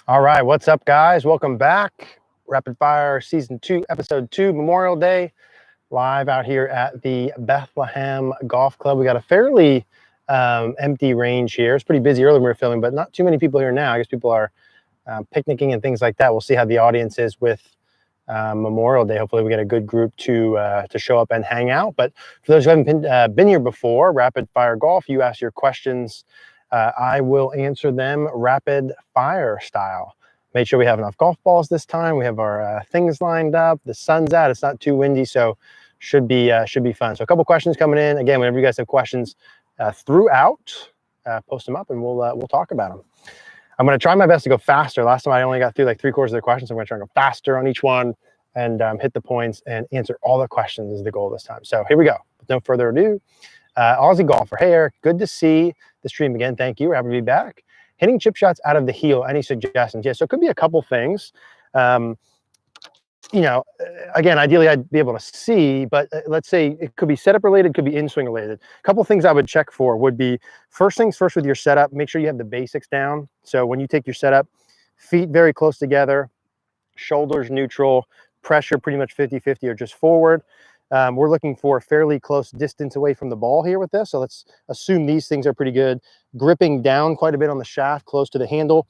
All right, what's up, guys? Welcome back. Rapid Fire Season 2, Episode 2, Memorial Day, live out here at the Bethlehem Golf Club. We got a fairly empty range here. It's pretty busy earlier when we were filming, but not too many people here now. I guess people are picnicking and things like that. We'll see how the audience is with Memorial Day. Hopefully we get a good group to show up and hang out. But for those who haven't been here before, Rapid Fire Golf, you ask your questions. I will answer them rapid fire style. Make sure we have enough golf balls this time. We have our things lined up. The sun's out. It's not too windy, so should be fun. So a couple questions coming in. Again, whenever you guys have questions throughout, post them up and we'll talk about them. I'm going to try my best to go faster. Last time I only got through like 3/4 of the questions. So I'm going to try to go faster on each one and hit the points and answer all the questions is the goal this time. So here we go. With no further ado, Aussie golfer. Hey, Eric, good to see the stream again. Thank you. We're happy to be back. Hitting chip shots out of the heel. Any suggestions? Yeah, so it could be a couple things. You know, again, ideally I'd be able to see, but let's say it could be setup related, could be in-swing related. A couple things I would check for would be, first things first with your setup, make sure you have the basics down. So when you take your setup, feet very close together, shoulders neutral, pressure pretty much 50-50 or just forward. We're looking for a fairly close distance away from the ball here with this. So let's assume these things are pretty good. Gripping down quite a bit on the shaft, close to the handle.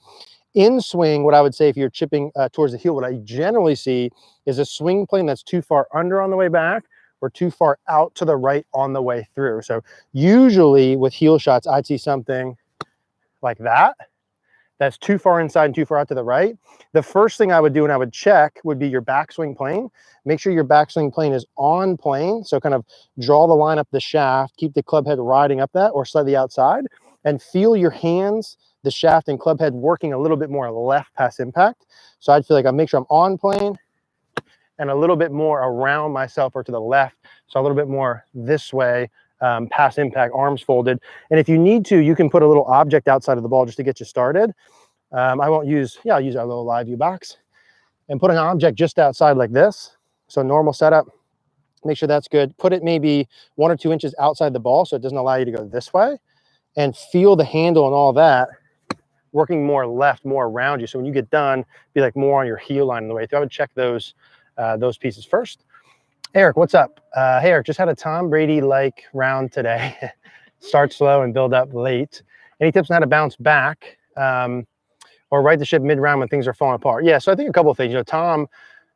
In swing, what I would say if you're chipping towards the heel, what I generally see is a swing plane that's too far under on the way back or too far out to the right on the way through. So usually with heel shots, I'd see something like that. That's too far inside and too far out to the right. The first thing I would do and I would check would be your backswing plane. Make sure your backswing plane is on plane. So kind of draw the line up the shaft, keep the club head riding up that or slightly outside, and feel your hands, the shaft and club head working a little bit more left past impact. So I'd feel like I make sure I'm on plane and a little bit more around myself or to the left. So a little bit more this way, past impact, arms folded. And if you need to, you can put a little object outside of the ball just to get you started. I'll use our little live view box and put an object just outside like this. So normal setup, make sure that's good. Put it maybe 1 or 2 inches outside the ball so it doesn't allow you to go this way, and feel the handle and all that working more left, more around you. So when you get done, be like more on your heel line on the way through. I would check those pieces first. Eric, what's up? Hey, Eric, just had a Tom Brady-like round today. Start slow and build up late. Any tips on how to bounce back or right the ship mid-round when things are falling apart? Yeah, so I think a couple of things. You know,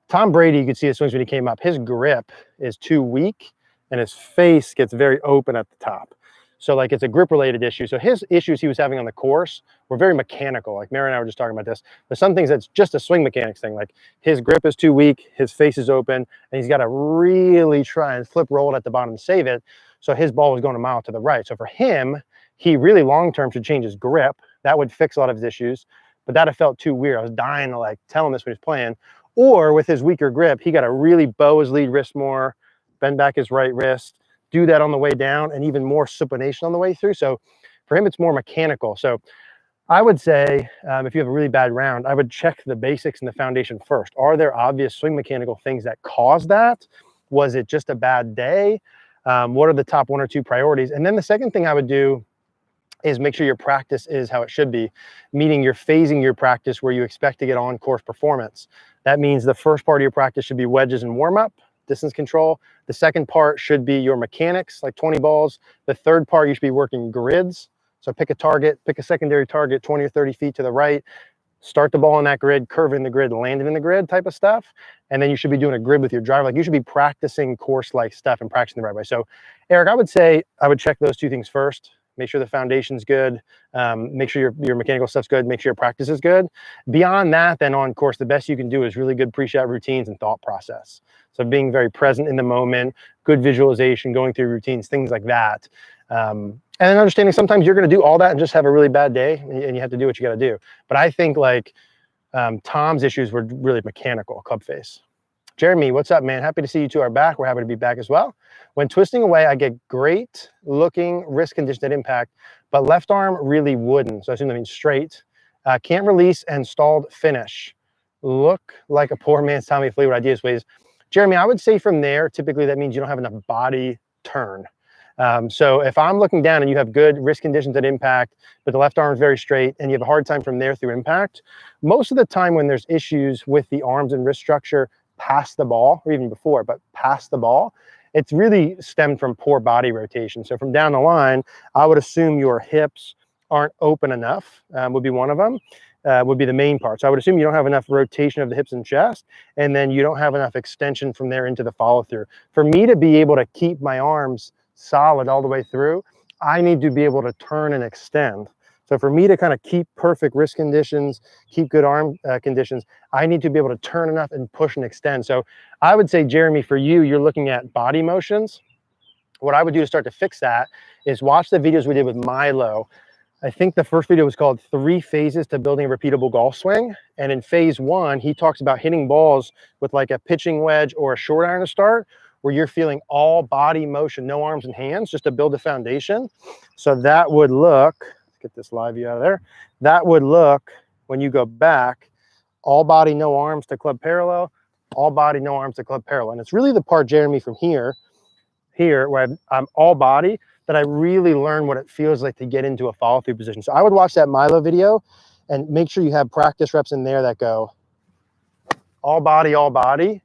Tom Brady, you could see his swings when he came up. His grip is too weak and his face gets very open at the top. So like it's a grip related issue. So his issues he was having on the course were very mechanical. Like Mary and I were just talking about this. There's some things that's just a swing mechanics thing. Like his grip is too weak, his face is open, and he's got to really try and flip roll it at the bottom to save it. So his ball was going a mile to the right. So for him, he really long-term should change his grip. That would fix a lot of his issues. But that have felt too weird. I was dying to like tell him this when he's playing. Or with his weaker grip, he got to really bow his lead wrist more, bend back his right wrist, do that on the way down, and even more supination on the way through. So for him, it's more mechanical. So I would say if you have a really bad round, I would check the basics and the foundation first. Are there obvious swing mechanical things that cause that? Was it just a bad day? What are the top 1 or 2 priorities? And then the second thing I would do is make sure your practice is how it should be, meaning you're phasing your practice where you expect to get on course performance. That means the first part of your practice should be wedges and warm up, distance control. The second part should be your mechanics, like 20 balls. The third part, you should be working grids. So pick a target, pick a secondary target, 20 or 30 feet to the right, start the ball on that grid, curve in the grid, land it in the grid type of stuff. And then you should be doing a grid with your driver. Like you should be practicing course-like stuff and practicing the right way. So Eric, I would say I would check those 2 things first. Make sure the foundation's good. Make sure your mechanical stuff's good. Make sure your practice is good. Beyond that, then on course, the best you can do is really good pre-shot routines and thought process. So being very present in the moment, good visualization, going through routines, things like that. And then understanding sometimes you're going to do all that and just have a really bad day and you have to do what you got to do. But I think like Tom's issues were really mechanical, club face. Jeremy, what's up, man? Happy to see you 2 are back. We're happy to be back as well. When twisting away, I get great looking wrist condition at impact, but left arm really wooden. So I assume that means straight. Can't release and stalled finish. Look like a poor man's Tommy Fleetwood ideas ways. Jeremy, I would say from there, typically that means you don't have enough body turn. So if I'm looking down and you have good wrist conditions at impact, but the left arm is very straight and you have a hard time from there through impact, most of the time when there's issues with the arms and wrist structure past the ball, or even before, but past the ball, it's really stemmed from poor body rotation. So from down the line, I would assume your hips aren't open enough, would be one of them, would be the main part. So I would assume you don't have enough rotation of the hips and chest, and then you don't have enough extension from there into the follow through. For me to be able to keep my arms solid all the way through, I need to be able to turn and extend. So for me to kind of keep perfect wrist conditions, keep good arm conditions, I need to be able to turn enough and push and extend. So I would say, Jeremy, for you, you're looking at body motions. What I would do to start to fix that is watch the videos we did with Milo. I think the first video was called 3 Phases to Building a Repeatable Golf Swing. And in phase 1, he talks about hitting balls with like a pitching wedge or a short iron to start, where you're feeling all body motion, no arms and hands, just to build a foundation. So that would look, let's get this live view out of there. That would look, when you go back, all body, no arms to club parallel, all body, no arms to club parallel. And it's really the part, Jeremy, from here, where I'm all body, that I really learn what it feels like to get into a follow through position. So I would watch that Milo video and make sure you have practice reps in there that go all body,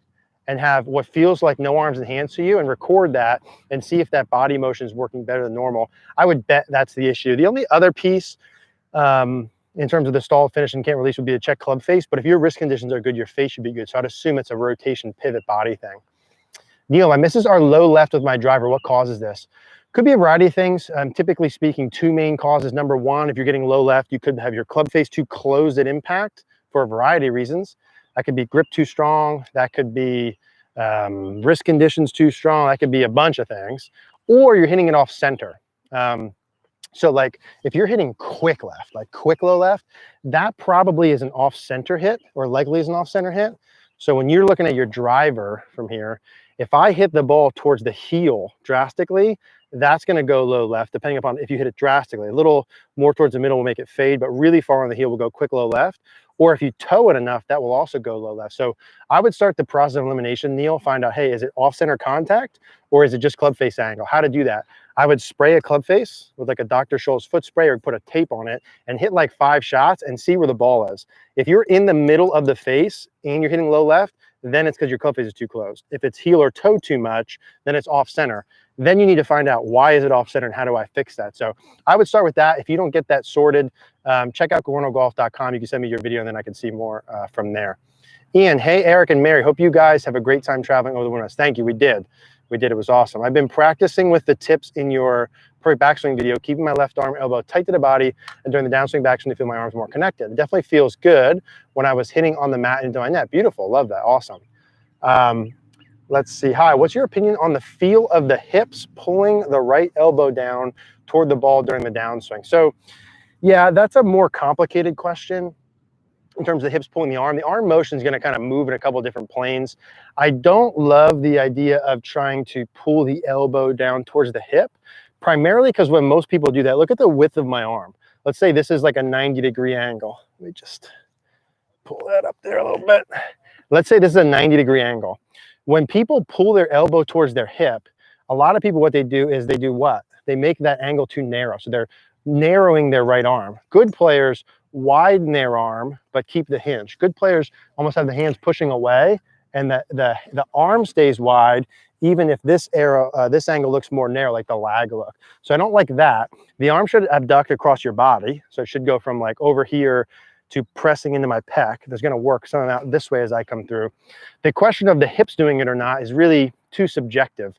and have what feels like no arms and hands to you, and record that and see if that body motion is working better than normal. I would bet that's the issue. The only other piece in terms of the stall finish and can't release would be to check club face. But if your wrist conditions are good, your face should be good. So I'd assume it's a rotation pivot body thing. Neil, my misses are low left with my driver. What causes this? Could be a variety of things. Typically speaking, 2 main causes. Number 1, if you're getting low left, you could have your club face too closed at impact for a variety of reasons. That could be grip too strong. That could be wrist conditions too strong. That could be a bunch of things. Or you're hitting it off center. So like if you're hitting quick left, like quick low left, that probably is an off center hit, or likely is an off center hit. So when you're looking at your driver from here, if I hit the ball towards the heel drastically, that's going to go low left, depending upon if you hit it drastically. A little more towards the middle will make it fade, but really far on the heel will go quick low left. Or if you toe it enough, that will also go low left. So I would start the process of elimination, Neil, find out, hey, is it off-center contact or is it just club face angle? How to do that? I would spray a club face with like a Dr. Scholl's foot spray, or put a tape on it and hit like 5 shots and see where the ball is. If you're in the middle of the face and you're hitting low left, then it's because your club face is too closed. If it's heel or toe too much, then it's off center. Then you need to find out, why is it off center and how do I fix that? So I would start with that. If you don't get that sorted, check out Cogorno-Golf.com. You can send me your video and then I can see more from there. Ian, hey, Eric and Mary, hope you guys have a great time traveling over the wilderness. Thank you, we did. It was awesome. I've been practicing with the tips in your backswing video, keeping my left arm elbow tight to the body, and during the downswing backswing to feel my arms more connected. It definitely feels good when I was hitting on the mat into my net. Beautiful, love that, awesome. Let's see, hi, what's your opinion on the feel of the hips pulling the right elbow down toward the ball during the downswing? So yeah, that's a more complicated question in terms of the hips pulling the arm. The arm motion is going to kind of move in a couple of different planes. I don't love the idea of trying to pull the elbow down towards the hip, primarily because when most people do that, look at the width of my arm. Let's say this is like a 90-degree angle. Let me just pull that up there a little bit. Let's say this is a 90-degree angle. When people pull their elbow towards their hip, a lot of people, what they do is they do what? They make that angle too narrow. So they're narrowing their right arm. Good players widen their arm, but keep the hinge. Good players almost have the hands pushing away, and the arm stays wide, even if this angle looks more narrow, like the lag look. So I don't like that. The arm should abduct across your body. So it should go from like over here to pressing into my pec. There's going to work something out this way as I come through. The question of the hips doing it or not is really too subjective.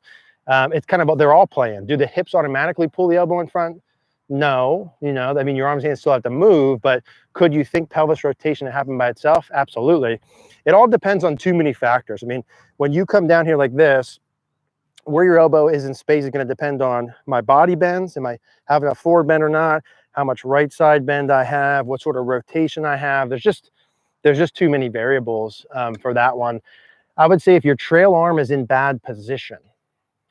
It's kind of, they're all playing. Do the hips automatically pull the elbow in front? No, you know, I mean, your arms and hands still have to move, but could you think pelvis rotation happen by itself? Absolutely. It all depends on too many factors. I mean, when you come down here like this, where your elbow is in space is going to depend on my body bends. Am I having a forward bend or not? How much right side bend I have? What sort of rotation I have? There's just too many variables for that one. I would say if your trail arm is in bad position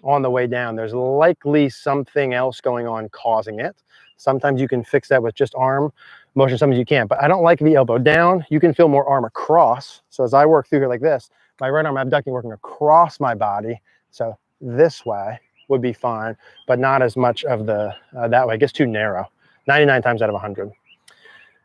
on the way down, there's likely something else going on causing it. Sometimes you can fix that with just arm motion, sometimes you can't. But I don't like the elbow down. You can feel more arm across. So as I work through here like this, my right arm abducting, working across my body. So this way, would be fine, but not as much of the that way. It gets too narrow. 99 times out of 100.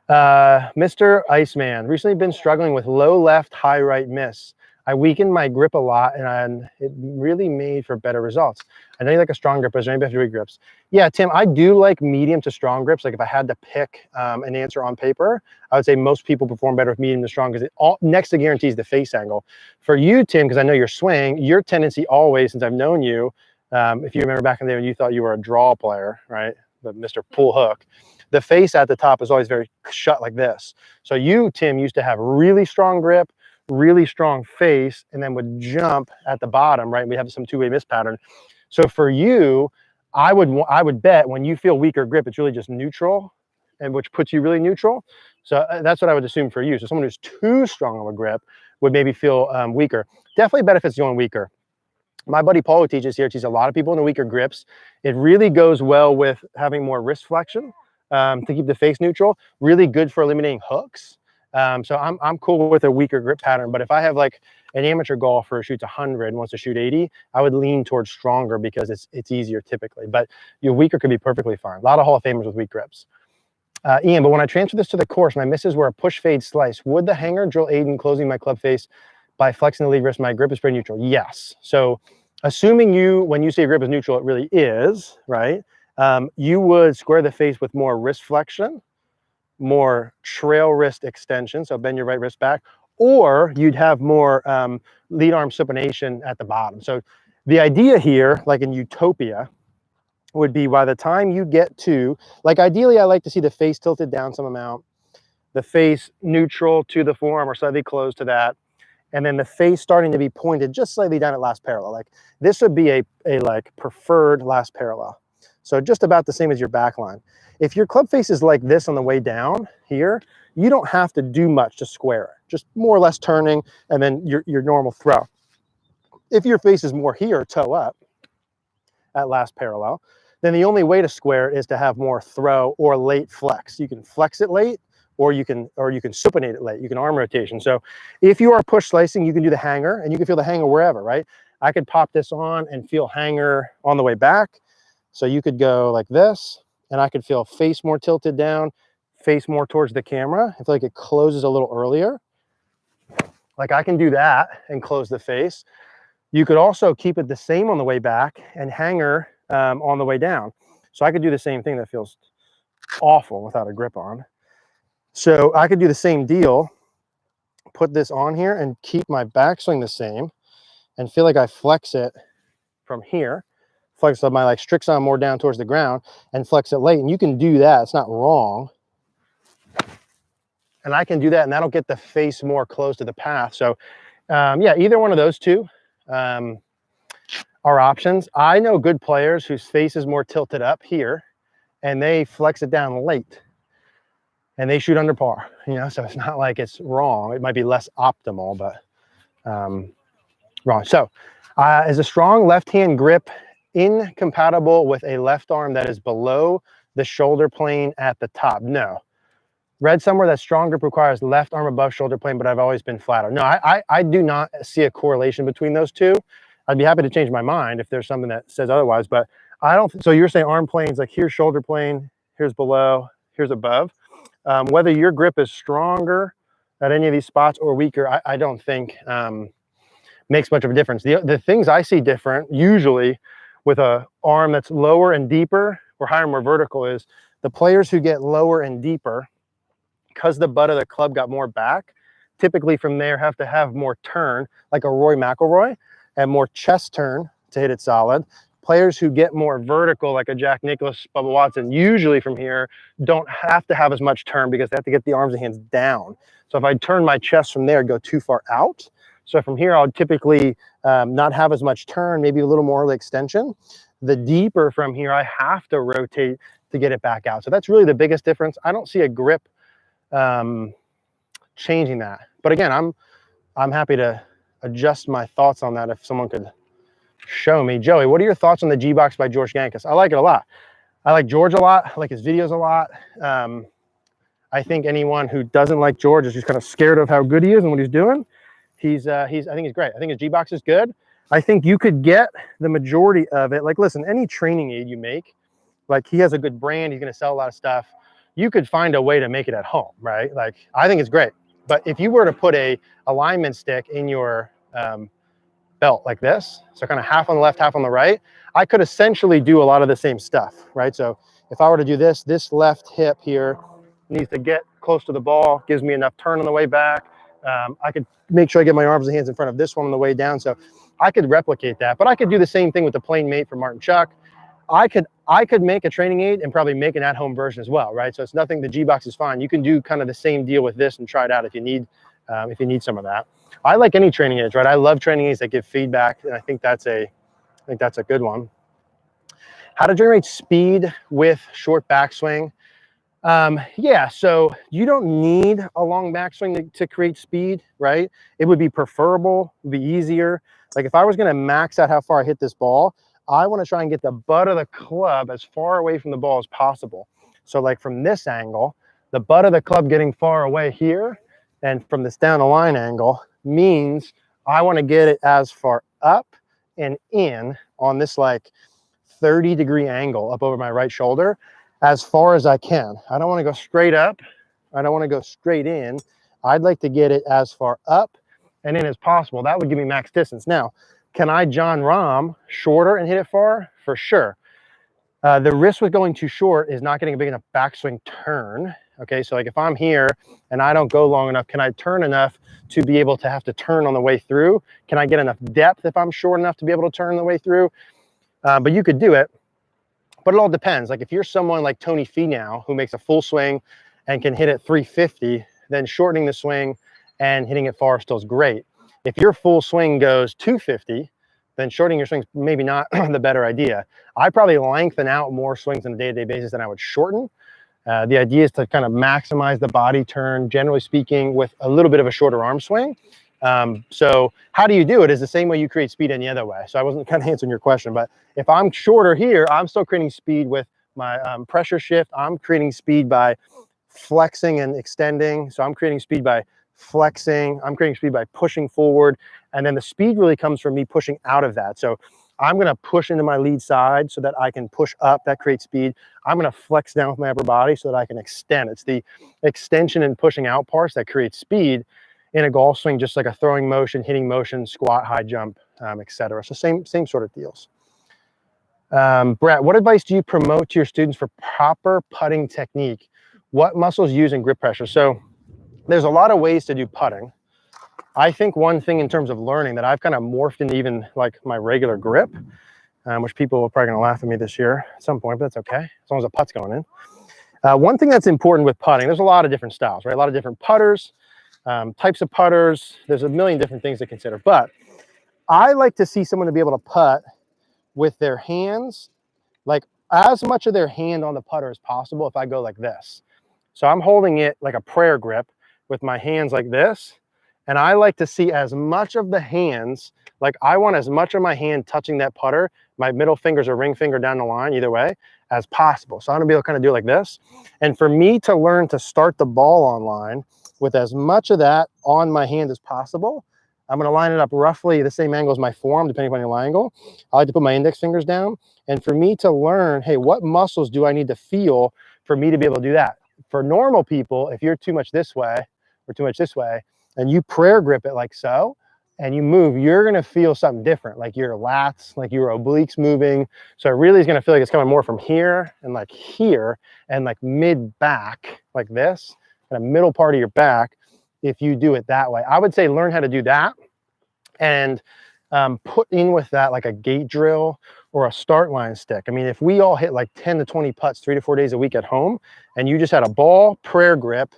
Mr. Iceman, recently been struggling with low left, high right miss. I weakened my grip a lot, and it really made for better results. I know you like a strong grip, but is there any better grips? Yeah, Tim, I do like medium to strong grips. Like if I had to pick an answer on paper, I would say most people perform better with medium to strong because it all next to guarantees the face angle. For you, Tim, because I know your swing, your tendency always, since I've known you, if you remember back in the day when you thought you were a draw player, right? The Mr. Pull Hook, the face at the top is always very shut like this. So you, Tim, used to have really strong grip, really strong face, and then would jump at the bottom, right? We have some two-way miss pattern. So for you, I would bet when you feel weaker grip, it's really just neutral, and which puts you really neutral. So that's what I would assume for you. So someone who's too strong of a grip would maybe feel weaker. Definitely benefits going weaker. My buddy Paul, who teaches here, teaches a lot of people in the weaker grips. It really goes well with having more wrist flexion to keep the face neutral. Really good for eliminating hooks. So I'm cool with a weaker grip pattern, but if I have like an amateur golfer who shoots 100 and wants to shoot 80, I would lean towards stronger because it's easier typically, but your weaker could be perfectly fine. A lot of Hall of Famers with weak grips. Ian, but when I transfer this to the course, my misses were a push fade slice. Would the hanger drill aid in closing my club face by flexing the lead wrist? My grip is pretty neutral. Yes. So assuming when you say grip is neutral, it really is, right? You would square the face with more wrist flexion, more trail wrist extension, so bend your right wrist back, or you'd have more lead arm supination at the bottom. So the idea here, like in Utopia, would be by the time you get to, like ideally I like to see the face tilted down some amount, the face neutral to the forearm or slightly closed to that, and then the face starting to be pointed just slightly down at last parallel. Like this would be a like preferred last parallel. So just about the same as your back line. If your club face is like this on the way down here, you don't have to do much to square it. Just more or less turning and then your normal throw. If your face is more here, toe up at last parallel, then the only way to square it is to have more throw or late flex. You can flex it late, or you can supinate it late. You can arm rotation. So if you are push slicing, you can do the hanger, and you can feel the hanger wherever, right? I could pop this on and feel hanger on the way back. So you could go like this, and I could feel face more tilted down, face more towards the camera. I feel like it closes a little earlier. Like I can do that and close the face. You could also keep it the same on the way back and hanger on the way down. So I could do the same thing. That feels awful without a grip on. So I could do the same deal, put this on here and keep my backswing the same and feel like I flex it from here, flex my like Strixon more down towards the ground and flex it late. And you can do that. It's not wrong. And I can do that, and that'll get the face more close to the path. So yeah, either one of those two are options. I know good players whose face is more tilted up here and they flex it down late and they shoot under par, you know, so it's not like it's wrong. It might be less optimal, but wrong. So is a strong left-hand grip incompatible with a left arm that is below the shoulder plane at the top? No. Read somewhere that strong grip requires left arm above shoulder plane, but I've always been flatter. No, I do not see a correlation between those two. I'd be happy to change my mind if there's something that says otherwise, but I don't. So you're saying arm planes, like here's shoulder plane, here's below, here's above. Whether your grip is stronger at any of these spots or weaker, I don't think makes much of a difference. The things I see different usually with a arm that's lower and deeper or higher and more vertical is the players who get lower and deeper, because the butt of the club got more back, typically from there have to have more turn, like a Roy McIlroy, and more chest turn to hit it solid. Players who get more vertical, like a Jack Nicklaus, Bubba Watson, usually from here don't have to have as much turn because they have to get the arms and hands down. So if I turn my chest from there, it'd go too far out. So from here, I would typically not have as much turn, maybe a little more like extension. The deeper from here, I have to rotate to get it back out. So that's really the biggest difference. I don't see a grip changing that. But again, I'm happy to adjust my thoughts on that if someone could show me. Joey, what are your thoughts on the G-Box by George Gankas? I like it a lot. I like George a lot. I like his videos a lot. I think anyone who doesn't like George is just kind of scared of how good he is and what he's doing. I think he's great. I think his G-Box is good. I think you could get the majority of it. Like, listen, any training aid you make, like he has a good brand, he's going to sell a lot of stuff. You could find a way to make it at home, right? Like, I think it's great. But if you were to put a alignment stick in your belt like this, so kind of half on the left, half on the right, I could essentially do a lot of the same stuff, right? So if I were to do this, this left hip here needs to get close to the ball, gives me enough turn on the way back. I could make sure I get my arms and hands in front of this one on the way down. So I could replicate that, but I could do the same thing with the plain mate from Martin Chuck. I could make a training aid and probably make an at-home version as well, right? So it's nothing, the G-Box is fine. You can do kind of the same deal with this and try it out if you need some of that. I like any training aids, right? I love training aids that give feedback, and I think that's a good one. How to generate speed with short backswing. Yeah, so you don't need a long backswing to create speed, right? It would be preferable, it would be easier. Like if I was gonna max out how far I hit this ball, I wanna try and get the butt of the club as far away from the ball as possible. So like from this angle, the butt of the club getting far away here, and from this down the line angle means I wanna get it as far up and in on this like 30-degree angle up over my right shoulder as far as I can. I don't want to go straight up. I don't want to go straight in. I'd like to get it as far up and in as possible. That would give me max distance. Now, can I John Rahm shorter and hit it far? For sure. The risk with going too short is not getting a big enough backswing turn. Okay, so like if I'm here and I don't go long enough, can I turn enough to be able to have to turn on the way through? Can I get enough depth if I'm short enough to be able to turn the way through? But you could do it. But it all depends. Like if you're someone like Tony Finau who makes a full swing and can hit it 350, then shortening the swing and hitting it far still is great. If your full swing goes 250, then shortening your swings maybe not the better idea. I probably lengthen out more swings on a day-to-day basis than I would shorten. The idea is to kind of maximize the body turn, generally speaking, with a little bit of a shorter arm swing. So how do you do it is the same way you create speed any other way. So I wasn't kind of answering your question, but if I'm shorter here, I'm still creating speed with my pressure shift. I'm creating speed by flexing and extending. So I'm creating speed by flexing. I'm creating speed by pushing forward. And then the speed really comes from me pushing out of that. So I'm going to push into my lead side so that I can push up. That creates speed. I'm going to flex down with my upper body so that I can extend. It's the extension and pushing out parts that create speed in a golf swing, just like a throwing motion, hitting motion, squat, high jump, etc. So same sort of deals. Brett, what advice do you promote to your students for proper putting technique? What muscles use in grip pressure? So there's a lot of ways to do putting. I think one thing in terms of learning that I've kind of morphed into even like my regular grip, which people are probably going to laugh at me this year at some point, but that's okay, as long as the putt's going in. One thing that's important with putting, there's a lot of different styles, right? A lot of different putters. Types of putters, there's a million different things to consider, but I like to see someone to be able to putt with their hands, like as much of their hand on the putter as possible if I go like this. So I'm holding it like a prayer grip with my hands like this, and I like to see as much of the hands, like I want as much of my hand touching that putter, my middle fingers or ring finger down the line, either way, as possible. So I'm gonna be able to kind of do it like this. And for me to learn to start the ball on line with as much of that on my hand as possible, I'm going to line it up roughly the same angle as my forearm, depending on your line angle. I like to put my index fingers down. And for me to learn, hey, what muscles do I need to feel for me to be able to do that? For normal people, if you're too much this way or too much this way, and you prayer grip it like so, and you move, you're going to feel something different, like your lats, like your obliques moving. So it really is going to feel like it's coming more from here and like mid back, like this. Kind of middle part of your back if you do it that way. I would say learn how to do that and put in with that like a gate drill or a start line stick. I mean, if we all hit like 10 to 20 putts 3 to 4 days a week at home and you just had a ball, prayer grip,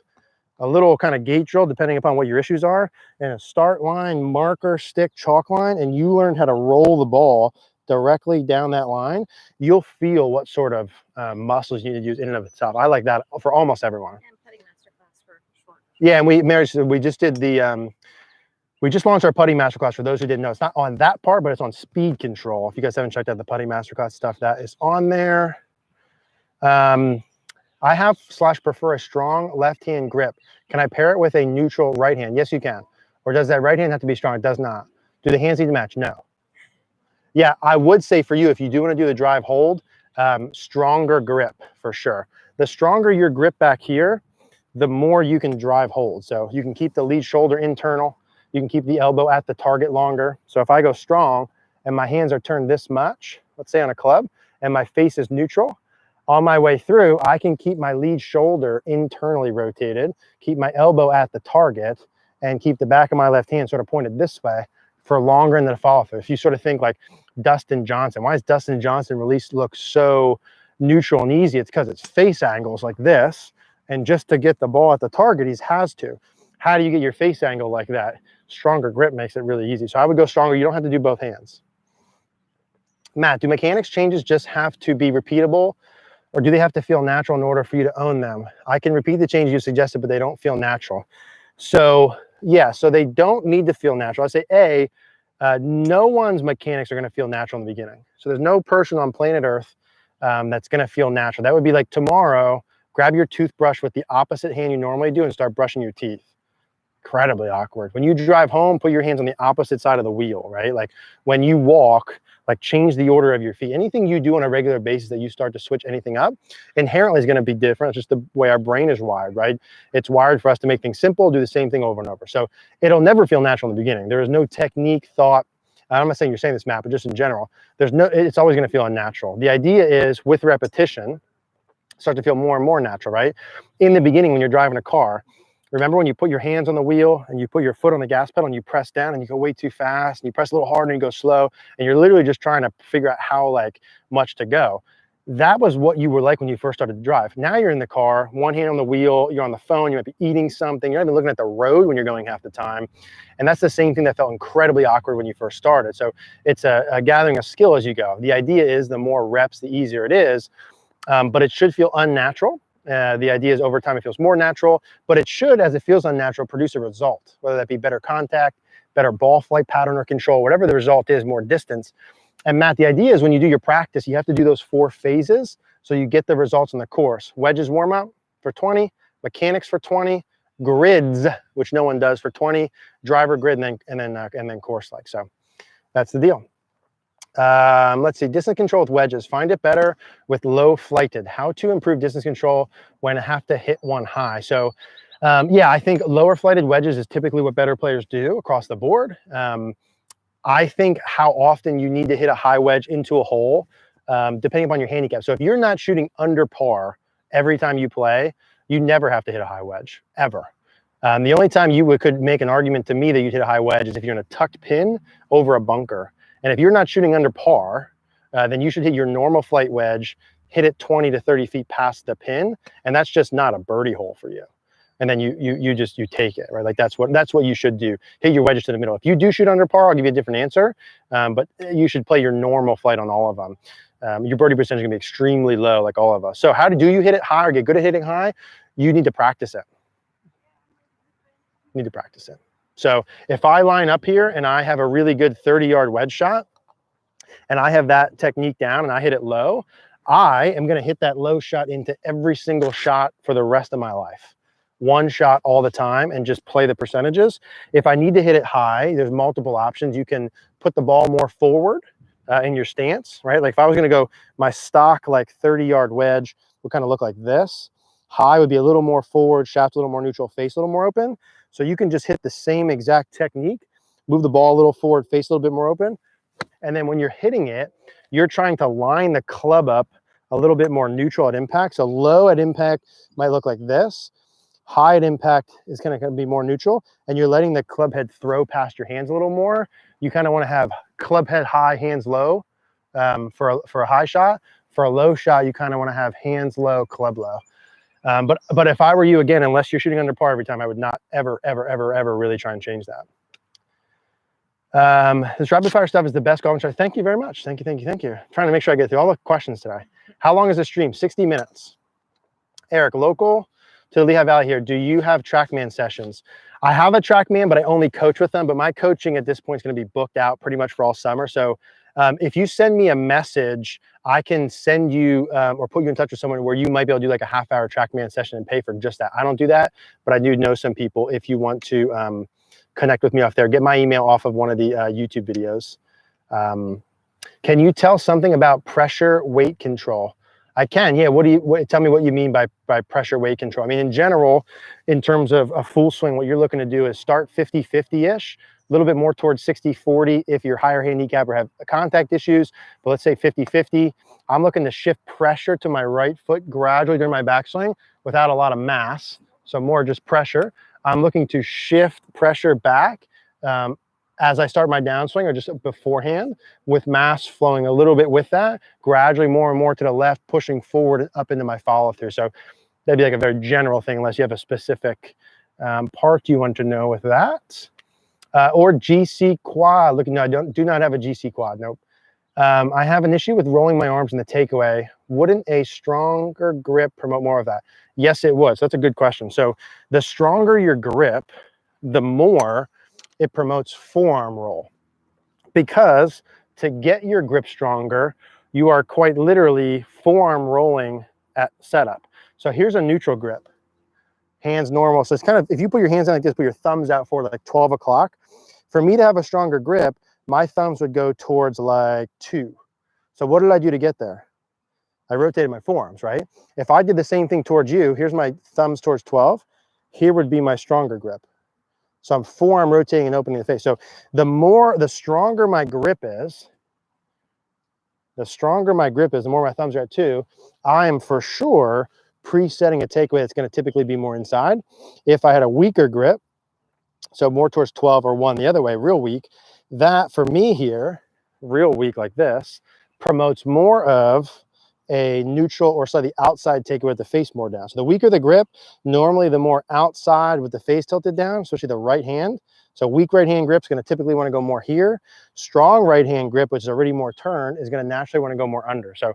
a little kind of gate drill depending upon what your issues are, and a start line, marker, stick, chalk line, and you learn how to roll the ball directly down that line, you'll feel what sort of muscles you need to use in and of itself. I like that for almost everyone. Yeah, and we just did the we just launched our putting masterclass. For those who didn't know, it's not on that part, but it's on speed control. If you guys haven't checked out the putting masterclass stuff, that is on there. I have / prefer a strong left hand grip. Can I pair it with a neutral right hand? Yes, you can. Or does that right hand have to be strong? It does not. Do the hands need to match? No. Yeah, I would say for you, if you do want to do the drive hold, stronger grip for sure. The stronger your grip back here, the more you can drive hold. So you can keep the lead shoulder internal. You can keep the elbow at the target longer. So if I go strong and my hands are turned this much, let's say on a club, and my face is neutral, on my way through, I can keep my lead shoulder internally rotated, keep my elbow at the target, and keep the back of my left hand sort of pointed this way for longer in the follow through. If you sort of think like Dustin Johnson, why is Dustin Johnson release look so neutral and easy? It's because it's face angles like this. And just to get the ball at the target, he has to. How do you get your face angle like that? Stronger grip makes it really easy. So I would go stronger. You don't have to do both hands. Matt, do mechanics changes just have to be repeatable, or do they have to feel natural in order for you to own them? I can repeat the changes you suggested, but they don't feel natural. So yeah, so they don't need to feel natural. I say no one's mechanics are going to feel natural in the beginning. So there's no person on planet Earth that's going to feel natural. That would be like tomorrow, grab your toothbrush with the opposite hand you normally do and start brushing your teeth. Incredibly awkward. When you drive home, put your hands on the opposite side of the wheel, right? Like when you walk, like change the order of your feet. Anything you do on a regular basis that you start to switch anything up, inherently is going to be different. It's just the way our brain is wired, right? It's wired for us to make things simple, do the same thing over and over. So it'll never feel natural in the beginning. There is no technique, thought. I'm not saying you're saying this, Matt, but just in general, it's always going to feel unnatural. The idea is with repetition, start to feel more and more natural, right? In the beginning, when you're driving a car, remember when you put your hands on the wheel and you put your foot on the gas pedal and you press down and you go way too fast and you press a little harder and you go slow and you're literally just trying to figure out how like much to go. That was what you were like when you first started to drive. Now you're in the car, one hand on the wheel, you're on the phone, you might be eating something, you're not even looking at the road when you're going half the time. And that's the same thing that felt incredibly awkward when you first started. So it's a gathering of skill as you go. The idea is the more reps, the easier it is, but it should feel unnatural. The idea is over time it feels more natural, but it should, as it feels unnatural, produce a result, whether that be better contact, better ball flight pattern or control, whatever the result is, more distance. And Matt, the idea is when you do your practice, you have to do those 4 phases so you get the results in the course. Wedges warm up for 20, mechanics for 20, grids, which no one does, for 20, driver grid, and then course like. So that's the deal. Let's see, distance control with wedges. Find it better with low flighted. How to improve distance control when I have to hit one high. So yeah, I think lower flighted wedges is typically what better players do across the board. I think how often you need to hit a high wedge into a hole, depending upon your handicap. So if you're not shooting under par every time you play, you never have to hit a high wedge, ever. The only time you could make an argument to me that you'd hit a high wedge is if you're in a tucked pin over a bunker. And if you're not shooting under par, then you should hit your normal flight wedge, hit it 20 to 30 feet past the pin, and that's just not a birdie hole for you. And then you take it, right? Like that's what you should do. Hit your wedges to the middle. If you do shoot under par, I'll give you a different answer, but you should play your normal flight on all of them. Your birdie percentage is gonna be extremely low, like all of us. So do you hit it high or get good at hitting high? You need to practice it. You need to practice it. So if I line up here and I have a really good 30-yard wedge shot and I have that technique down and I hit it low, I am going to hit that low shot into every single shot for the rest of my life. One shot all the time and just play the percentages. If I need to hit it high, there's multiple options. You can put the ball more forward in your stance, right? Like if I was going to go my stock like 30-yard wedge would kind of look like this. High would be a little more forward, shaft a little more neutral, face a little more open. So you can just hit the same exact technique, move the ball a little forward, face a little bit more open. And then when you're hitting it, you're trying to line the club up a little bit more neutral at impact. So low at impact might look like this. High at impact is going to be more neutral. And you're letting the club head throw past your hands a little more. You kind of want to have club head high, hands low for a high shot. For a low shot, you kind of want to have hands low, club low. But if I were you, again, unless you're shooting under par every time, I would not ever really try and change that. This rapid fire stuff is the best golf instructor. Thank you very much. Thank you. Trying to make sure I get through all the questions today. How long is the stream? 60 minutes. Eric, local to the Lehigh Valley here, do you have TrackMan sessions? I have a TrackMan, but I only coach with them. But my coaching at this point is going to be booked out pretty much for all summer. So if you send me a message, I can send you or put you in touch with someone where you might be able to do like a half-hour TrackMan session and pay for just that. I don't do that, but I do know some people. If you want to connect with me off there, get my email off of one of the YouTube videos. Can you tell something about pressure weight control? I can, yeah. Tell me what you mean by pressure weight control. I mean, in general, in terms of a full swing, what you're looking to do is start 50-50-ish, a little bit more towards 60-40 if you're higher handicap or have contact issues, but let's say 50-50. I'm looking to shift pressure to my right foot gradually during my backswing without a lot of mass, so more just pressure. I'm looking to shift pressure back as I start my downswing or just beforehand, with mass flowing a little bit with that, gradually more and more to the left, pushing forward up into my follow through. So that'd be like a very general thing, unless you have a specific part you want to know with that. Or GC quad. Look, no, I do not have a GC quad. Nope. I have an issue with rolling my arms in the takeaway. Wouldn't a stronger grip promote more of that? Yes, it would. So that's a good question. So the stronger your grip, the more it promotes forearm roll, because to get your grip stronger, you are quite literally forearm rolling at setup. So here's a neutral grip, hands normal. So it's kind of, if you put your hands in like this, put your thumbs out for like 12 o'clock, for me to have a stronger grip, my thumbs would go towards like 2. So what did I do to get there? I rotated my forearms, right? If I did the same thing towards you, here's my thumbs towards 12, here would be my stronger grip. So I'm forearm rotating and opening the face. So the stronger my grip is, the more my thumbs are at 2, I am for sure presetting a takeaway that's going to typically be more inside. If I had a weaker grip, so more towards 12 or 1 the other way, real weak, that for me here, real weak like this, promotes more of a neutral or slightly outside takeaway with the face more down. So the weaker the grip, normally the more outside with the face tilted down, especially the right hand. So weak right hand grip is going to typically want to go more here. Strong right hand grip, which is already more turn, is going to naturally want to go more under. So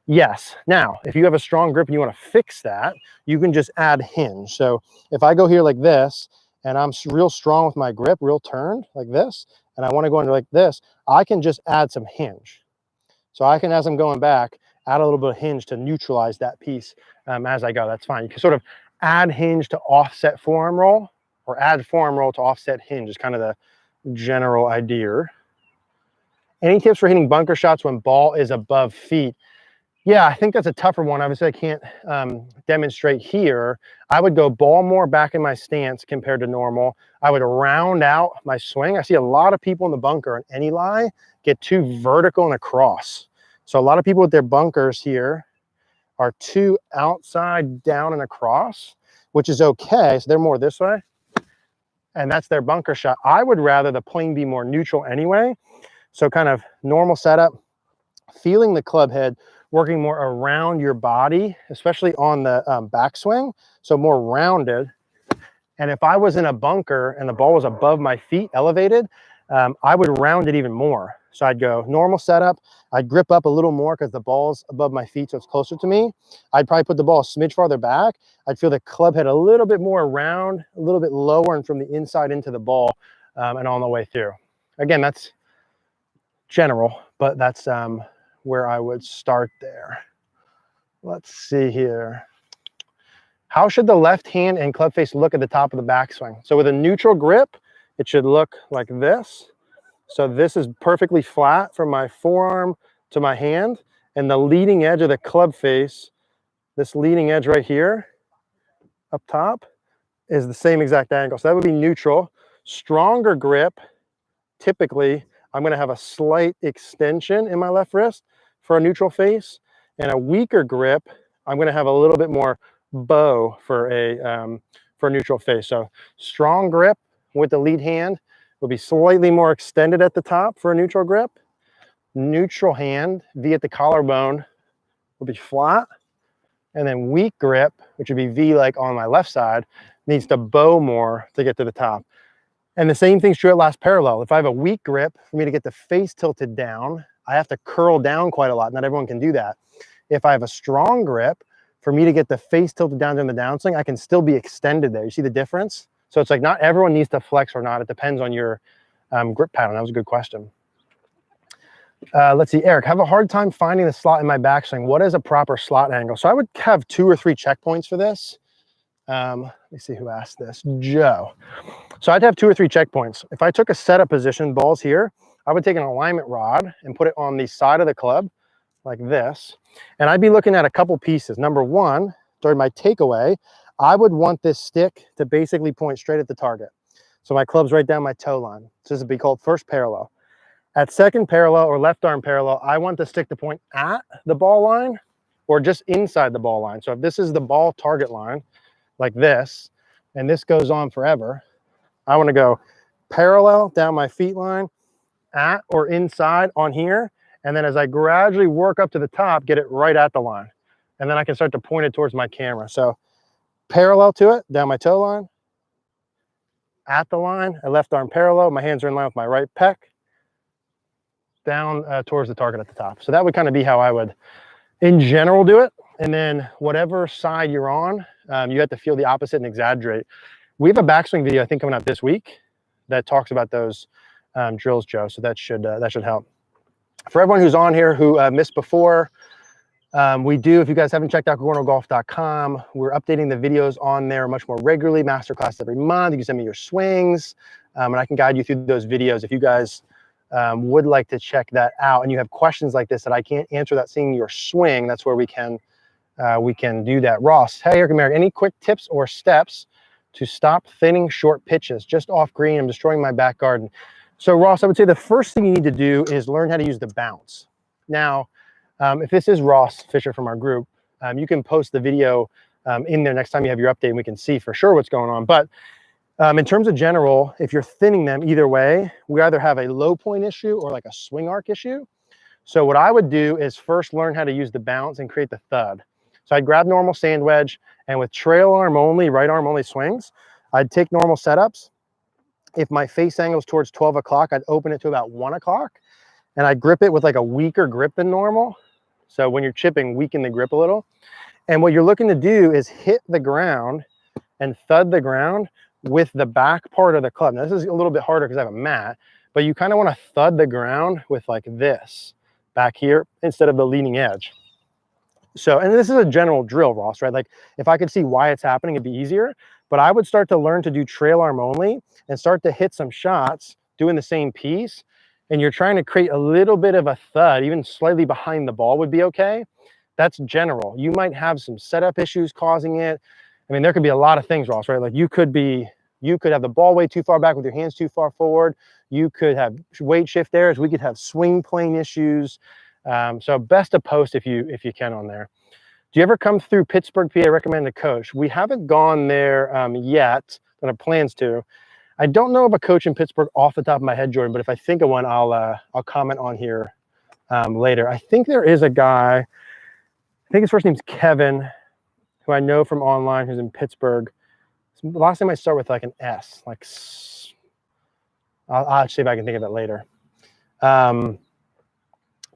yes. Now, if you have a strong grip and you want to fix that, you can just add hinge. So if I go here like this, and I'm real strong with my grip, real turned like this, and I want to go into like this, I can just add some hinge. So I can, as I'm going back, add a little bit of hinge to neutralize that piece as I go. That's fine. You can sort of add hinge to offset forearm roll, or add forearm roll to offset hinge is kind of the general idea. Any tips for hitting bunker shots when ball is above feet? Yeah, I think that's a tougher one. Obviously, I can't demonstrate here. I would go ball more back in my stance compared to normal. I would round out my swing. I see a lot of people in the bunker on any lie get too vertical and across. So a lot of people with their bunkers here are too outside, down, and across, which is okay. So they're more this way, and that's their bunker shot. I would rather the plane be more neutral anyway. So kind of normal setup, feeling the club head, working more around your body, especially on the backswing, so more rounded. And if I was in a bunker and the ball was above my feet, elevated, I would round it even more. So I'd go normal setup, I'd grip up a little more because the ball's above my feet, so it's closer to me. I'd probably put the ball a smidge farther back. I'd feel the club head a little bit more around, a little bit lower, and from the inside into the ball and on the way through. Again, that's general, but that's where I would start there. Let's see here. How should the left hand and club face look at the top of the backswing? So with a neutral grip, it should look like this. So this is perfectly flat from my forearm to my hand, and the leading edge of the club face, this leading edge right here up top, is the same exact angle. So that would be neutral. Stronger grip, typically I'm going to have a slight extension in my left wrist for a neutral face, and a weaker grip, I'm going to have a little bit more bow for a neutral face. So strong grip with the lead hand will be slightly more extended at the top for a neutral grip. Neutral hand, V at the collarbone, will be flat. And then weak grip, which would be V like on my left side, needs to bow more to get to the top. And the same thing's true at last parallel. If I have a weak grip, for me to get the face tilted down, I have to curl down quite a lot. Not everyone can do that. If I have a strong grip, for me to get the face tilted down during the downswing, I can still be extended there. You see the difference? So it's like not everyone needs to flex or not. It depends on your grip pattern. That was a good question. Let's see, Eric, have a hard time finding the slot in my backswing. What is a proper slot angle? So I would have 2 or 3 checkpoints for this. Let me see who asked this. Joe. So I'd have 2 or 3 checkpoints. If I took a setup position, balls here, I would take an alignment rod and put it on the side of the club like this. And I'd be looking at a couple pieces. Number one, during my takeaway, I would want this stick to basically point straight at the target. So my club's right down my toe line. So this would be called first parallel. At second parallel or left arm parallel, I want the stick to point at the ball line or just inside the ball line. So if this is the ball target line like this, and this goes on forever, I want to go parallel down my feet line, at or inside on here. And then as I gradually work up to the top, get it right at the line. And then I can start to point it towards my camera. So parallel to it, down my toe line, at the line, a left arm parallel, my hands are in line with my right pec, down towards the target at the top. So that would kind of be how I would, in general, do it. And then whatever side you're on, you have to feel the opposite and exaggerate. We have a backswing video, I think, coming out this week that talks about those drills, Joe. So that should help. For everyone who's on here who missed before, we do, if you guys haven't checked out Cogorno-Golf.com, we're updating the videos on there much more regularly, masterclass every month. You can send me your swings, and I can guide you through those videos if you guys would like to check that out. And you have questions like this that I can't answer without seeing your swing. That's where we can do that. Ross, hey, Eric and Mary, any quick tips or steps to stop thinning short pitches just off green? I'm destroying my back garden. So Ross, I would say the first thing you need to do is learn how to use the bounce. Now, if this is Ross Fisher from our group, you can post the video in there next time you have your update and we can see for sure what's going on. But in terms of general, if you're thinning them either way, we either have a low point issue or like a swing arc issue. So what I would do is first learn how to use the bounce and create the thud. So I'd grab normal sand wedge, and with trail arm only, right arm only swings, I'd take normal setups. If my face angle is towards 12 o'clock, I'd open it to about 1 o'clock, and I'd grip it with like a weaker grip than normal. So when you're chipping, weaken the grip a little. And what you're looking to do is hit the ground and thud the ground with the back part of the club. Now this is a little bit harder because I have a mat, but you kind of want to thud the ground with like this back here instead of the leading edge. So, and this is a general drill, Ross, right? Like if I could see why it's happening, it'd be easier, but I would start to learn to do trail arm only and start to hit some shots doing the same piece. And you're trying to create a little bit of a thud, even slightly behind the ball would be okay. That's general. You might have some setup issues causing it. I mean, there could be a lot of things, Ross, right? Like you could have the ball way too far back with your hands too far forward. You could have weight shift errors. We could have swing plane issues. So best to post if you can on there. Do you ever come through Pittsburgh, PA? Recommend a coach? We haven't gone there yet, but have plans to. I don't know of a coach in Pittsburgh off the top of my head, Jordan, but if I think of one, I'll comment on here later. I think there is a guy, I think his first name's Kevin, who I know from online, who's in Pittsburgh. The last name I start with like an S, like I'll see if I can think of it later.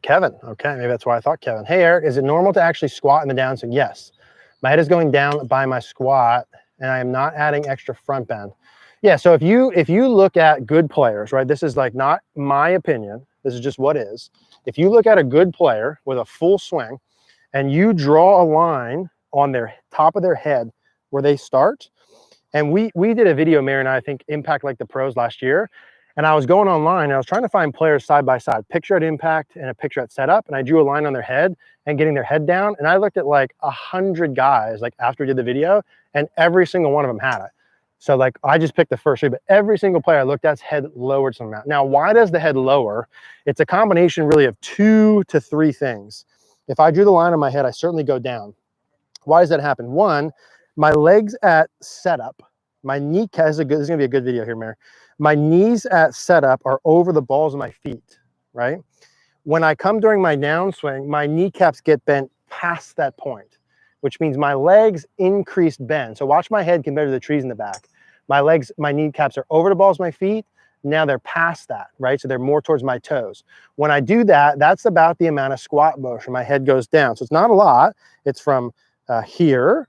Kevin, okay, maybe that's why I thought Kevin. Hey Eric, is it normal to actually squat in the downswing? Yes, my head is going down by my squat, and I am not adding extra front bend. Yeah, so if you look at good players, right? This is like not my opinion. This is just what is. If you look at a good player with a full swing, and you draw a line on their top of their head where they start, and we did a video, Mary and I think, Impact Like the Pros last year. And I was going online and I was trying to find players side by side, picture at impact and a picture at setup. And I drew a line on their head and getting their head down. And I looked at like 100 guys, like after we did the video, and every single one of them had it. So like, I just picked the first three, but every single player I looked at's head lowered some amount. Now, why does the head lower? It's a combination really of 2 to 3 things. If I drew the line on my head, I certainly go down. Why does that happen? One, my legs at setup, my kneecap, this is gonna be a good video here, Mary. My knees at setup are over the balls of my feet, right? When I come during my downswing, my kneecaps get bent past that point, which means my legs increase bend. So watch my head compared to the trees in the back. My kneecaps are over the balls of my feet. Now they're past that, right? So they're more towards my toes. When I do that, that's about the amount of squat motion. My head goes down. So it's not a lot. It's from here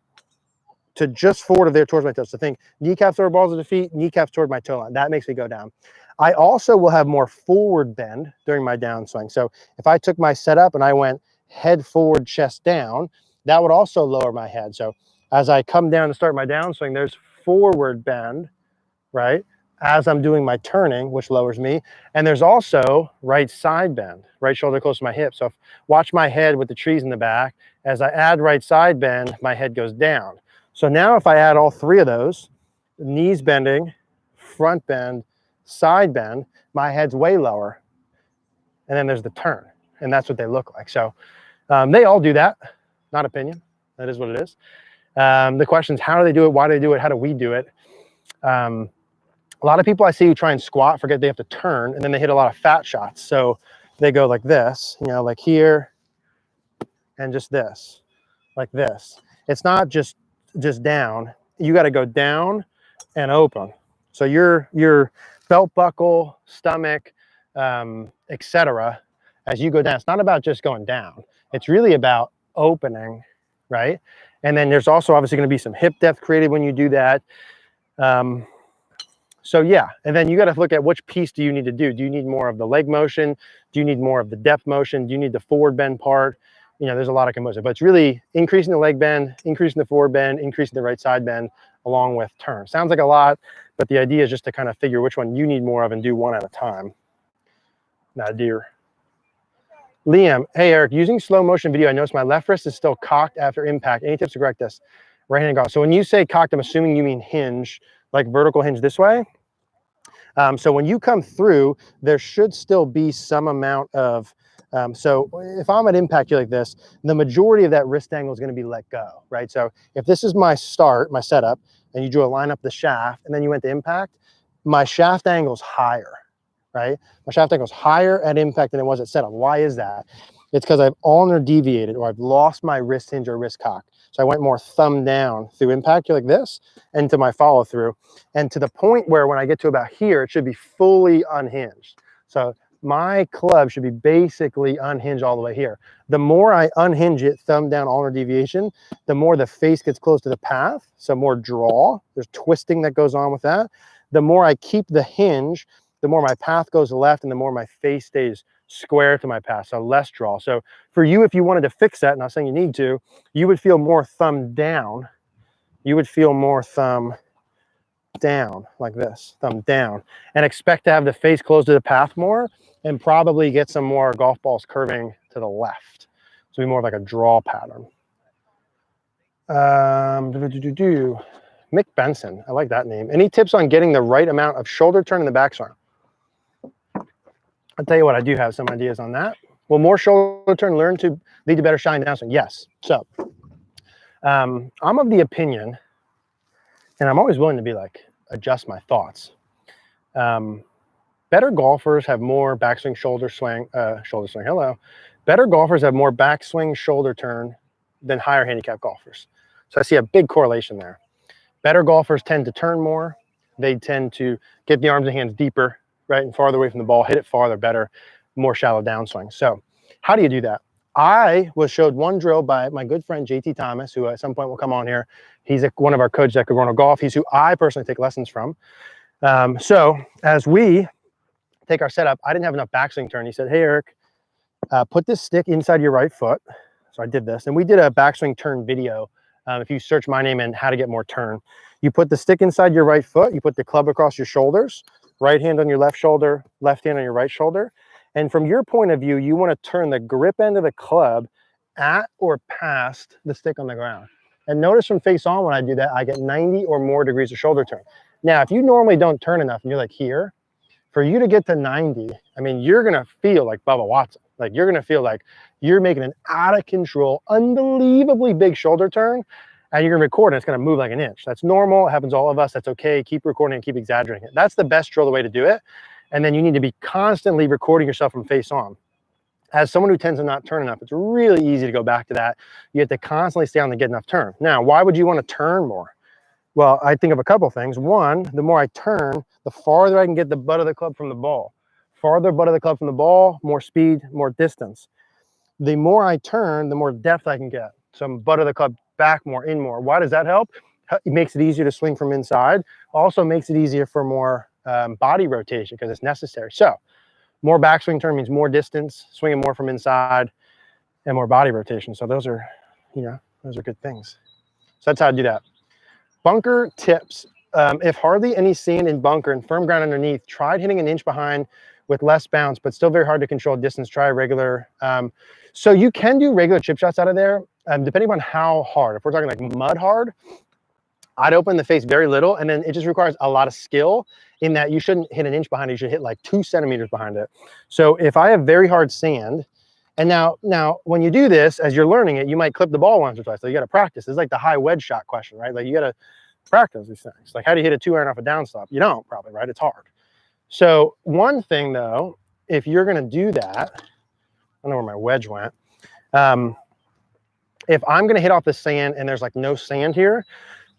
to just forward of there towards my toes. So think kneecaps over balls of the feet, kneecaps toward my toe line. That makes me go down. I also will have more forward bend during my downswing. So if I took my setup and I went head forward, chest down, that would also lower my head. So as I come down to start my downswing, there's forward bend, right? as I'm doing my turning, which lowers me. And there's also right side bend, right shoulder close to my hip. So watch my head with the trees in the back. As I add right side bend, my head goes down. So now if I add all three of those, knees bending, front bend, side bend, my head's way lower. And then there's the turn, and that's what they look like. So they all do that, not opinion. That is what it is. The question is, how do they do it? Why do they do it? How do we do it? A lot of people I see who try and squat forget they have to turn, and then they hit a lot of fat shots. So they go like this, you know, like here, and just this, like this. It's not just down. You got to go down and open. So your belt buckle, stomach, etc. As you go down, it's not about just going down. It's really about opening, right? And then there's also obviously going to be some hip depth created when you do that. So yeah, and then you got to look at which piece do you need to do. Do you need more of the leg motion? Do you need more of the depth motion? Do you need the forward bend part? You know, there's a lot of composition, but it's really increasing the leg bend, increasing the forward bend, increasing the right side bend, along with turn. Sounds like a lot, but the idea is just to kind of figure which one you need more of and do one at a time. Not dear. Liam, hey Eric, using slow motion video, I noticed my left wrist is still cocked after impact. Any tips to correct this? Right-handed golf. So when you say cocked, I'm assuming you mean hinge, like vertical hinge this way. So when you come through, there should still be some amount of, so if I'm at impact here like this, the majority of that wrist angle is going to be let go, right? So if this is my start, my setup, and you drew a line up the shaft, and then you went to impact, my shaft angle is higher, right? My shaft angle is higher at impact than it was at setup. Why is that? It's because I've ulnar deviated, or I've lost my wrist hinge or wrist cock. So I went more thumb down through impact here like this, and to my follow through, and to the point where when I get to about here, it should be fully unhinged. So my club should be basically unhinged all the way here. The more I unhinge it, thumb down, ulnar deviation, the more the face gets close to the path. So more draw, there's twisting that goes on with that. The more I keep the hinge, the more my path goes left, and the more my face stays square to my path, so less draw. So for you, if you wanted to fix that, not saying you need to, you would feel more thumb down. You would feel more thumb down like this, thumb down, and expect to have the face close to the path more, and probably get some more golf balls curving to the left. So be more of like a draw pattern. Mick Benson, I like that name. Any tips on getting the right amount of shoulder turn in the backswing? I'll tell you what, I do have some ideas on that. Will more shoulder turn lead to better shine downswing? Yes. So I'm of the opinion, and I'm always willing to be like, adjust my thoughts. Better golfers have more backswing shoulder swing, hello. Better golfers have more backswing shoulder turn than higher handicap golfers. So I see a big correlation there. Better golfers tend to turn more. They tend to get the arms and hands deeper, right, and farther away from the ball, hit it farther, better, more shallow downswing. So how do you do that? I was showed one drill by my good friend JT Thomas, who at some point will come on here. He's one of our coaches at Cogorno Golf. He's who I personally take lessons from. So as we take our setup, I didn't have enough backswing turn. He said, hey Eric, put this stick inside your right foot. So I did this, and we did a backswing turn video. If you search my name and how to get more turn, you put the stick inside your right foot, you put the club across your shoulders, right hand on your left shoulder, left hand on your right shoulder. And from your point of view, you want to turn the grip end of the club at or past the stick on the ground. And notice from face on, when I do that, I get 90 or more degrees of shoulder turn. Now, if you normally don't turn enough and you're like here, for you to get to 90, I mean, you're going to feel like Bubba Watson. Like you're going to feel like you're making an out of control, unbelievably big shoulder turn, and you're going to record and it's going to move like an inch. That's normal. It happens to all of us. That's okay. Keep recording and keep exaggerating it. That's the best drill, the way to do it. And then you need to be constantly recording yourself from face on. As someone who tends to not turn enough, it's really easy to go back to that. You have to constantly stay on to get enough turn. Now, why would you want to turn more? Well, I think of a couple things. One, the more I turn, the farther I can get the butt of the club from the ball. Farther butt of the club from the ball, more speed, more distance. The more I turn, the more depth I can get. So I'm butt of the club back more, in more. Why does that help? It makes it easier to swing from inside. Also makes it easier for more body rotation because it's necessary. So more backswing turn means more distance, swinging more from inside, and more body rotation. So those are, those are good things. So that's how I do that. Bunker tips. if hardly any sand in bunker and firm ground underneath, tried hitting an inch behind with less bounce, but still very hard to control distance, try regular. So you can do regular chip shots out of there, depending on how hard. If we're talking like mud hard, I'd open the face very little, and then it just requires a lot of skill in that you shouldn't hit an inch behind it, you should hit like 2 centimeters behind it. So if I have very hard sand, and now when you do this, as you're learning it, you might clip the ball once or twice. So you got to practice. It's like the high wedge shot question, right? Like you got to practice these things. Like how do you hit a 2-iron off a downstop? You don't probably, right? It's hard. So one thing though, if you're going to do that, I don't know where my wedge went. If I'm going to hit off the sand and there's like no sand here,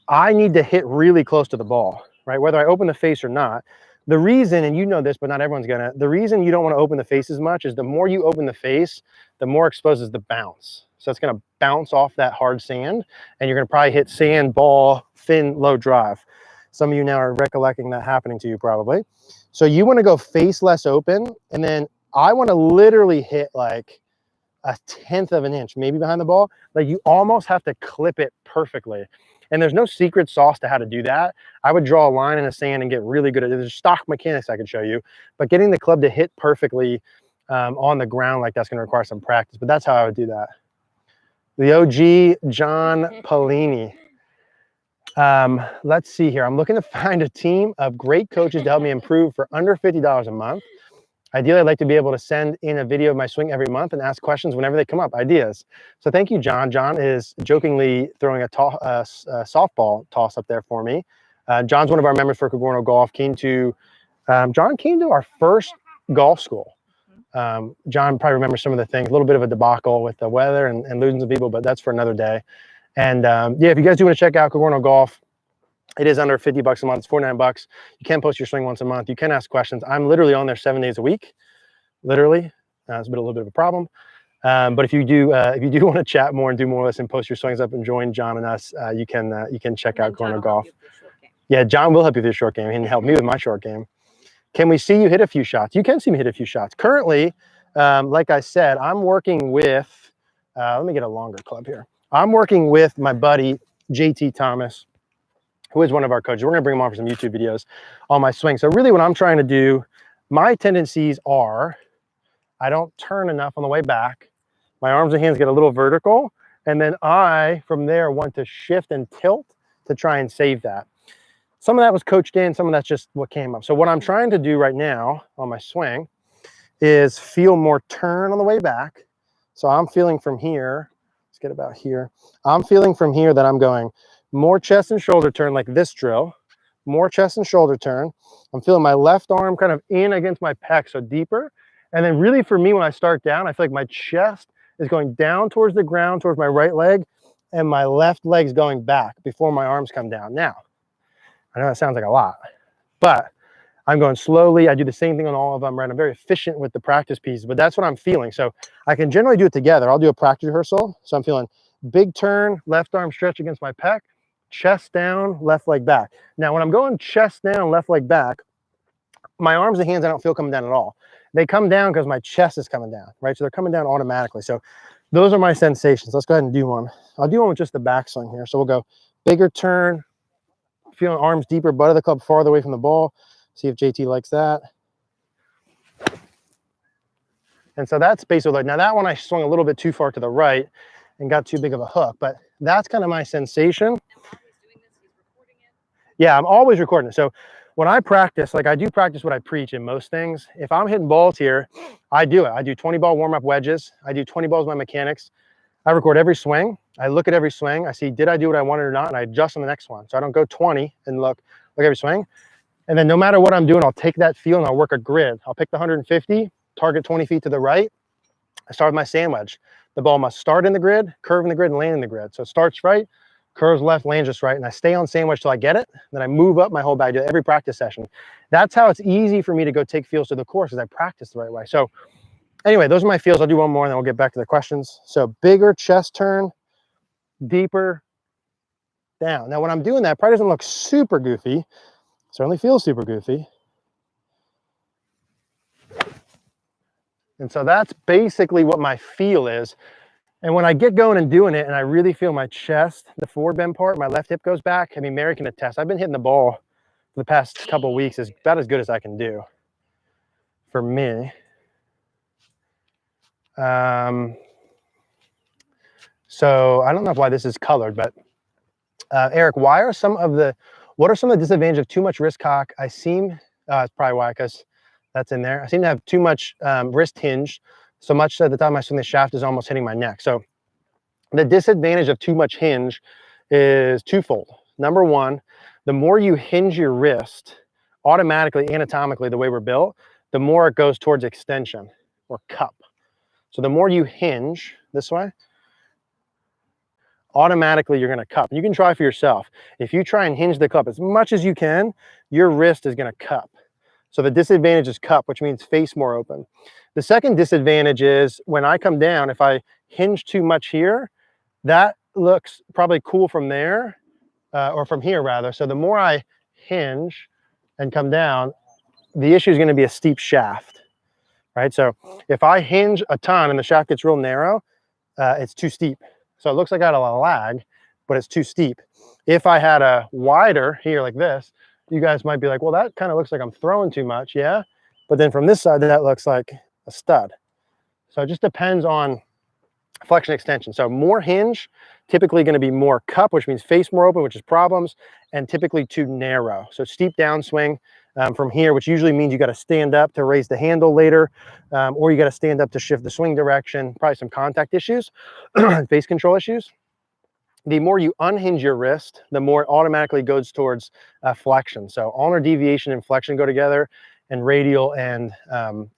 I need to hit really close to the ball, right? Whether I open the face or not. The reason, and you know this, but not everyone's gonna, the reason you don't want to open the face as much is the more you open the face, the more exposed is the bounce. So it's gonna bounce off that hard sand, and you're gonna probably hit sand, ball, thin, low drive. Some of you now are recollecting that happening to you probably. So you wanna go face less open, and then I wanna literally hit like 1/10 of an inch, maybe behind the ball. Like you almost have to clip it perfectly. And there's no secret sauce to how to do that. I would draw a line in the sand and get really good at it. There's stock mechanics I could show you, but getting the club to hit perfectly on the ground like that's going to require some practice, but that's how I would do that. The OG John Polini. Let's see here. I'm looking to find a team of great coaches to help me improve for under $50 a month. Ideally, I'd like to be able to send in a video of my swing every month and ask questions whenever they come up, ideas. So thank you, John. John is jokingly throwing a softball toss up there for me. John's one of our members for Cogorno Golf. John came to our first golf school. John probably remembers some of the things, a little bit of a debacle with the weather and losing some people, but that's for another day. And yeah, if you guys do want to check out Cogorno Golf, it is under $50 a month. It's $49. You can post your swing once a month. You can ask questions. I'm literally on there 7 days a week, literally. It's been a little bit of a problem. But if you do want to chat more and do more with us and post your swings up and join John and us, you can check out Cogorno Golf. Yeah, John will help you with your short game. He can help me with my short game. Can we see you hit a few shots? You can see me hit a few shots. Currently, like I said, I'm working with, let me get a longer club here. I'm working with my buddy, JT Thomas, who is one of our coaches. We're going to bring him on for some YouTube videos on my swing. So really what I'm trying to do, my tendencies are, I don't turn enough on the way back. My arms and hands get a little vertical. And then I, from there, want to shift and tilt to try and save that. Some of that was coached in, some of that's just what came up. So what I'm trying to do right now on my swing is feel more turn on the way back. So I'm feeling from here, let's get about here. I'm feeling from here that I'm going more chest and shoulder turn like this drill, more chest and shoulder turn. I'm feeling my left arm kind of in against my pec, so deeper. And then really for me, when I start down, I feel like my chest is going down towards the ground, towards my right leg, and my left leg's going back before my arms come down. Now, I know that sounds like a lot, but I'm going slowly. I do the same thing on all of them, right? I'm very efficient with the practice pieces, but that's what I'm feeling. So I can generally do it together. I'll do a practice rehearsal. So I'm feeling big turn, left arm stretch against my pec, chest down, left leg back. Now, when I'm going chest down, left leg back, my arms and hands, I don't feel coming down at all. They come down because my chest is coming down, right? So they're coming down automatically. So those are my sensations. Let's go ahead and do one. I'll do one with just the backswing here. So we'll go bigger turn, feeling arms deeper, butt of the club farther away from the ball. See if JT likes that. And so that's basically, now that one I swung a little bit too far to the right and got too big of a hook, but that's kind of my sensation. Yeah, I'm always recording it. So when I practice, like I do practice what I preach in most things. If I'm hitting balls here, I do it. I do 20 ball warm-up wedges. I do 20 balls with my mechanics. I record every swing. I look at every swing. I see, did I do what I wanted or not? And I adjust on the next one. So I don't go 20 and look every swing. And then no matter what I'm doing, I'll take that feel and I'll work a grid. I'll pick the 150, target 20 feet to the right. I start with my sand wedge. The ball must start in the grid, curve in the grid, and land in the grid. So it starts right, curves left, lands just right, and I stay on sand wedge till I get it. Then I move up my whole bag to every practice session. That's how it's easy for me to go take feels to the course, as I practice the right way. So anyway, those are my feels. I'll do one more and then we'll get back to the questions. So bigger chest turn, deeper, down. Now when I'm doing that, probably doesn't look super goofy. Certainly feels super goofy. And so that's basically what my feel is. And when I get going and doing it and I really feel my chest, the forward bend part, my left hip goes back. I mean, Mary can attest. I've been hitting the ball for the past couple of weeks is about as good as I can do for me. So I don't know why this is colored, but Eric, what are some of the disadvantages of too much wrist cock? I seem, it's probably why, because that's in there. I seem to have too much wrist hinge, so much so at the time I swing the shaft is almost hitting my neck. So the disadvantage of too much hinge is twofold. Number one, the more you hinge your wrist, automatically, anatomically, the way we're built, the more it goes towards extension or cup. So the more you hinge this way, automatically you're going to cup. You can try for yourself. If you try and hinge the cup as much as you can, your wrist is going to cup. So the disadvantage is cup, which means face more open. The second disadvantage is when I come down, if I hinge too much here, that looks probably cool from there, or from here rather. So the more I hinge and come down, the issue is going to be a steep shaft, right? So if I hinge a ton and the shaft gets real narrow, it's too steep. So it looks like I got a lot of lag, but it's too steep. If I had a wider here like this, you guys might be like, well, that kind of looks like I'm throwing too much. Yeah. But then from this side, that looks like a stud. So it just depends on flexion extension. So more hinge, typically going to be more cup, which means face more open, which is problems, and typically too narrow. So steep downswing from here, which usually means you got to stand up to raise the handle later, or you got to stand up to shift the swing direction, probably some contact issues, face control issues. The more you unhinge your wrist, the more it automatically goes towards flexion. So ulnar deviation and flexion go together, and radial and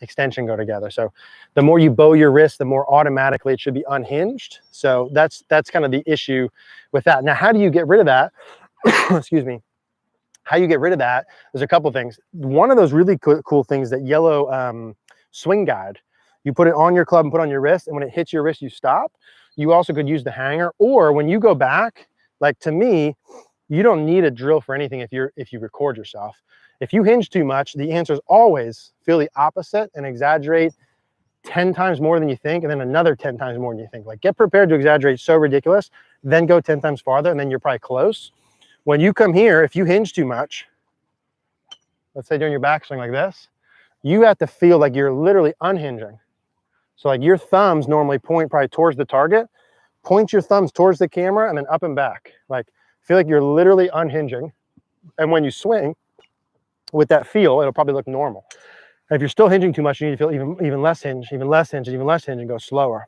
extension go together. So the more you bow your wrist, the more automatically it should be unhinged. So that's kind of the issue with that. Now, how do you get rid of that? Excuse me. How you get rid of that, there's a couple things. One of those really cool things, that yellow swing guide, you put it on your club and put it on your wrist, and when it hits your wrist, you stop. You also could use the hanger, or when you go back, like to me, you don't need a drill for anything if you record yourself. If you hinge too much, the answer is always feel the opposite and exaggerate 10 times more than you think, and then another 10 times more than you think. Like, get prepared to exaggerate so ridiculous, then go 10 times farther, and then you're probably close. When you come here, if you hinge too much, let's say during your backswing like this, you have to feel like you're literally unhinging. So like your thumbs normally point probably towards the target. Point your thumbs towards the camera and then up and back. Like, feel like you're literally unhinging. And when you swing with that feel, it'll probably look normal. And if you're still hinging too much, you need to feel even less hinge, even less hinge, even less hinge, and go slower.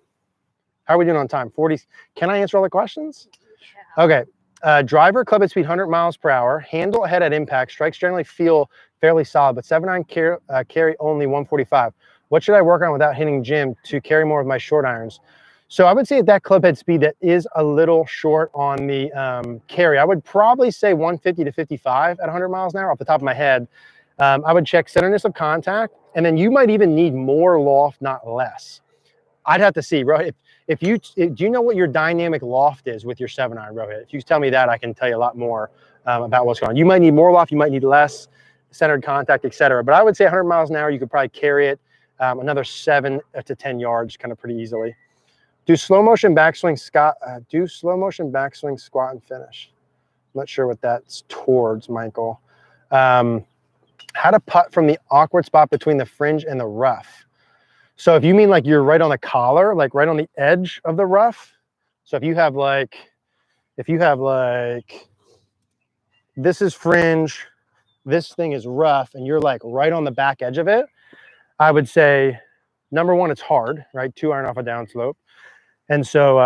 How are we doing on time? 40. Can I answer all the questions? Yeah. Okay. Driver, club at speed 100 miles per hour. Handle ahead at impact. Strikes generally feel fairly solid, but 7-iron carry only 145. What should I work on without hitting gym to carry more of my short irons? So I would say at that club head speed, that is a little short on the carry. I would probably say 150 to 55 at 100 miles an hour off the top of my head. I would check centerness of contact, and then you might even need more loft, not less. I'd have to see, Rohit. Do you know what your dynamic loft is with your 7-iron, Rohit? If you tell me that, I can tell you a lot more about what's going on. You might need more loft, you might need less, centered contact, etc. But I would say 100 miles an hour, you could probably carry it another 7 to 10 yards, kind of pretty easily. Do slow motion backswing, squat and finish. I'm not sure what that's towards, Michael. How to putt from the awkward spot between the fringe and the rough. So if you mean like you're right on the collar, like right on the edge of the rough. So if you have like, this is fringe, this thing is rough, and you're like right on the back edge of it, I would say, number one, it's hard, right? 2-iron off a downslope. And so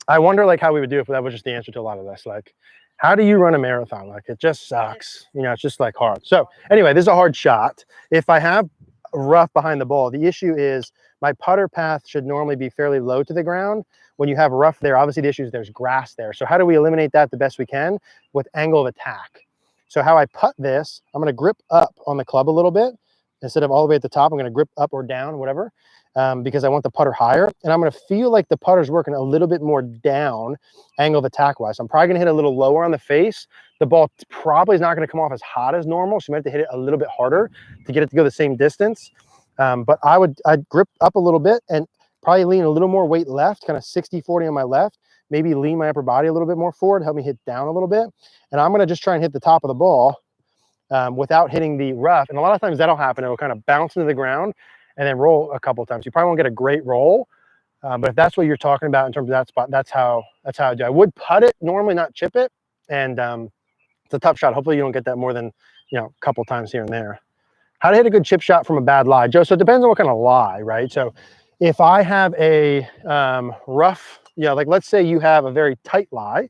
I wonder like how we would do if that was just the answer to a lot of this. Like, how do you run a marathon? Like, it just sucks. You know, it's just like hard. So anyway, this is a hard shot. If I have rough behind the ball, the issue is my putter path should normally be fairly low to the ground. When you have rough there, obviously the issue is there's grass there. So how do we eliminate that the best we can? With angle of attack. So how I putt this, I'm going to grip up on the club a little bit. Instead of all the way at the top, I'm going to grip up or down, whatever, because I want the putter higher. And I'm going to feel like the putter's working a little bit more down, angle of attack-wise. So I'm probably going to hit a little lower on the face. The ball probably is not going to come off as hot as normal, so you might have to hit it a little bit harder to get it to go the same distance. But I'd grip up a little bit, and Probably lean a little more weight left, kind of 60-40 on my left, maybe lean my upper body a little bit more forward, help me hit down a little bit. And I'm gonna just try and hit the top of the ball without hitting the rough. And a lot of times that'll happen. It'll kind of bounce into the ground and then roll a couple of times. You probably won't get a great roll, but if that's what you're talking about in terms of that spot, that's how I do. I would putt it normally, not chip it. And it's a tough shot. Hopefully you don't get that more than, a couple times here and there. How to hit a good chip shot from a bad lie, Joe? So it depends on what kind of lie, right? So if I have a rough, like let's say you have a very tight lie,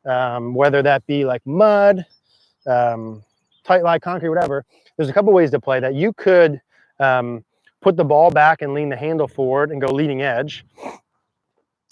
whether that be like mud, tight lie, concrete, whatever, there's a couple ways to play that. You could put the ball back and lean the handle forward and go leading edge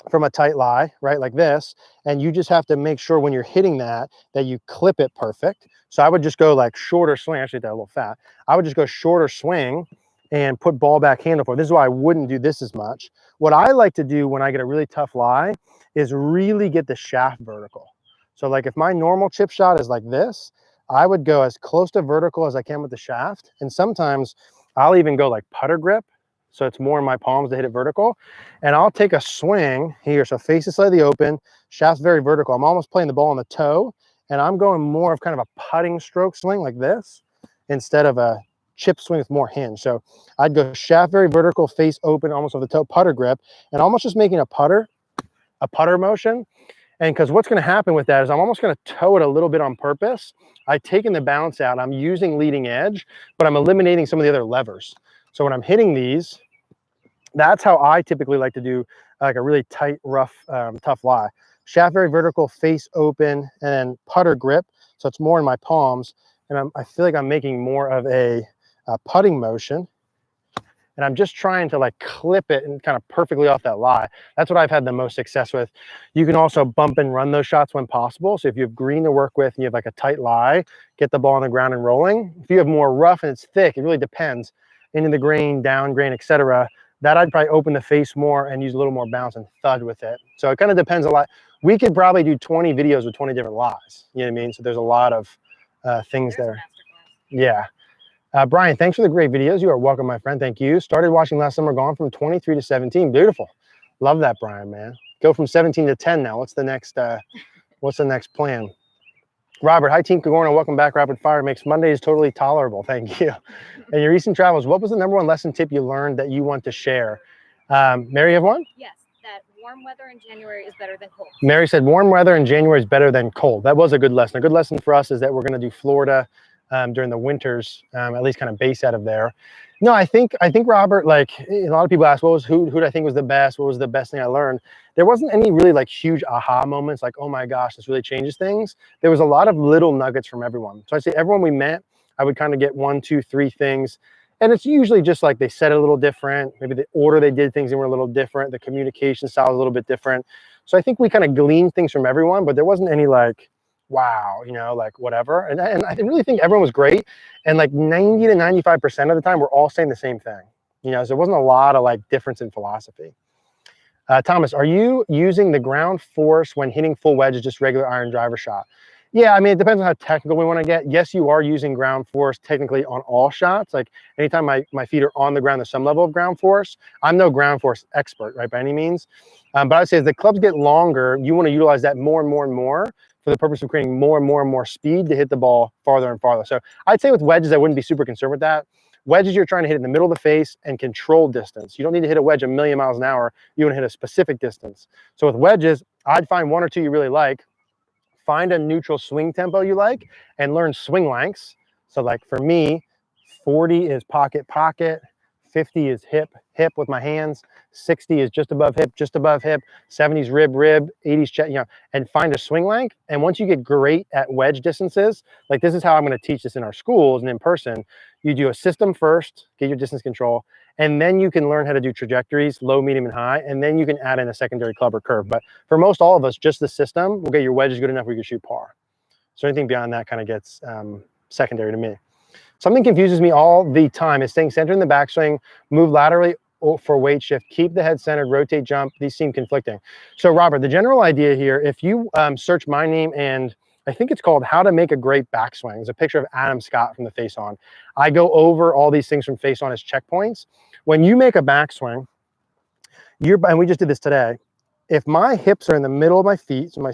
from a tight lie, right, like this. And you just have to make sure when you're hitting that you clip it perfect. So I would just go like shorter swing. Actually, that's a little fat. I would just go shorter swing and put ball back handle forward. This is why I wouldn't do this as much. What I like to do when I get a really tough lie is really get the shaft vertical. So like if my normal chip shot is like this, I would go as close to vertical as I can with the shaft. And sometimes I'll even go like putter grip. So it's more in my palms to hit it vertical. And I'll take a swing here. So face is slightly open, shaft's very vertical. I'm almost playing the ball on the toe. And I'm going more of kind of a putting stroke swing like this instead of a chip swing with more hinge. So I'd go shaft very vertical, face open, almost with the toe, putter grip, and almost just making a putter motion. And because what's going to happen with that is I'm almost going to toe it a little bit on purpose. I've taken the bounce out. I'm using leading edge, but I'm eliminating some of the other levers. So when I'm hitting these, that's how I typically like to do like a really tight, rough, tough lie. Shaft very vertical, face open, and then putter grip. So it's more in my palms. And I feel like I'm making more of a putting motion. And I'm just trying to like clip it and kind of perfectly off that lie. That's what I've had the most success with. You can also bump and run those shots when possible. So if you have green to work with and you have like a tight lie, get the ball on the ground and rolling. If you have more rough and it's thick, it really depends. Into the grain, down grain, etc. That I'd probably open the face more and use a little more bounce and thud with it. So it kind of depends a lot. We could probably do 20 videos with 20 different lies. You know what I mean? So there's a lot of things there. Yeah. Brian, thanks for the great videos. You are welcome, my friend. Thank you. Started watching last summer, gone from 23 to 17. Beautiful. Love that, Brian, man. Go from 17 to 10 now. What's the next plan? Robert, hi, Team Cogorno. Welcome back. Rapid Fire makes Mondays totally tolerable. Thank you. And your recent travels, what was the #1 lesson tip you learned that you want to share? Mary, you have one? Yes, that warm weather in January is better than cold. Mary said warm weather in January is better than cold. That was a good lesson. A good lesson for us is that we're going to do Florida during the winters, at least kind of base out of there. No, I think Robert, like a lot of people ask, who did I think was the best? What was the best thing I learned? There wasn't any really like huge aha moments like, oh my gosh, this really changes things. There was a lot of little nuggets from everyone. So I'd say everyone we met, I would kind of get 1, 2, 3 things. And it's usually just like they said it a little different. Maybe the order they did things were a little different. The communication style was a little bit different. So I think we kind of gleaned things from everyone, but there wasn't any like, wow, like whatever. And I really think everyone was great. And like 90 to 95% of the time, we're all saying the same thing. So there wasn't a lot of like difference in philosophy. Thomas, are you using the ground force when hitting full wedge as just regular iron driver shot? Yeah, I mean, it depends on how technical we want to get. Yes, you are using ground force technically on all shots. Like anytime my feet are on the ground, there's some level of ground force. I'm no ground force expert, right, by any means. But I'd say as the clubs get longer, you want to utilize that more and more and more for the purpose of creating more and more and more speed to hit the ball farther and farther. So I'd say with wedges, I wouldn't be super concerned with that. Wedges, you're trying to hit in the middle of the face and control distance. You don't need to hit a wedge a million miles an hour. You want to hit a specific distance. So with wedges, I'd find 1 or 2 you really like. Find a neutral swing tempo you like and learn swing lengths. So like for me, 40 is pocket, pocket, 50 is hip, hip with my hands, 60 is just above hip, 70 is rib, rib, 80's chest, and find a swing length. And once you get great at wedge distances, like this is how I'm going to teach this in our schools and in person. You do a system first, get your distance control, and then you can learn how to do trajectories, low, medium, and high, and then you can add in a secondary club or curve. But for most all of us, just the system will get your wedges good enough where you can shoot par. So anything beyond that kind of gets secondary to me. Something confuses me all the time is staying centered in the backswing, move laterally for weight shift, keep the head centered, rotate, jump. These seem conflicting. So Robert, the general idea here, if you search my name and I think it's called How to Make a Great Backswing. There's a picture of Adam Scott from the Face On. I go over all these things from Face On as checkpoints. When you make a backswing, and we just did this today. If my hips are in the middle of my feet, so my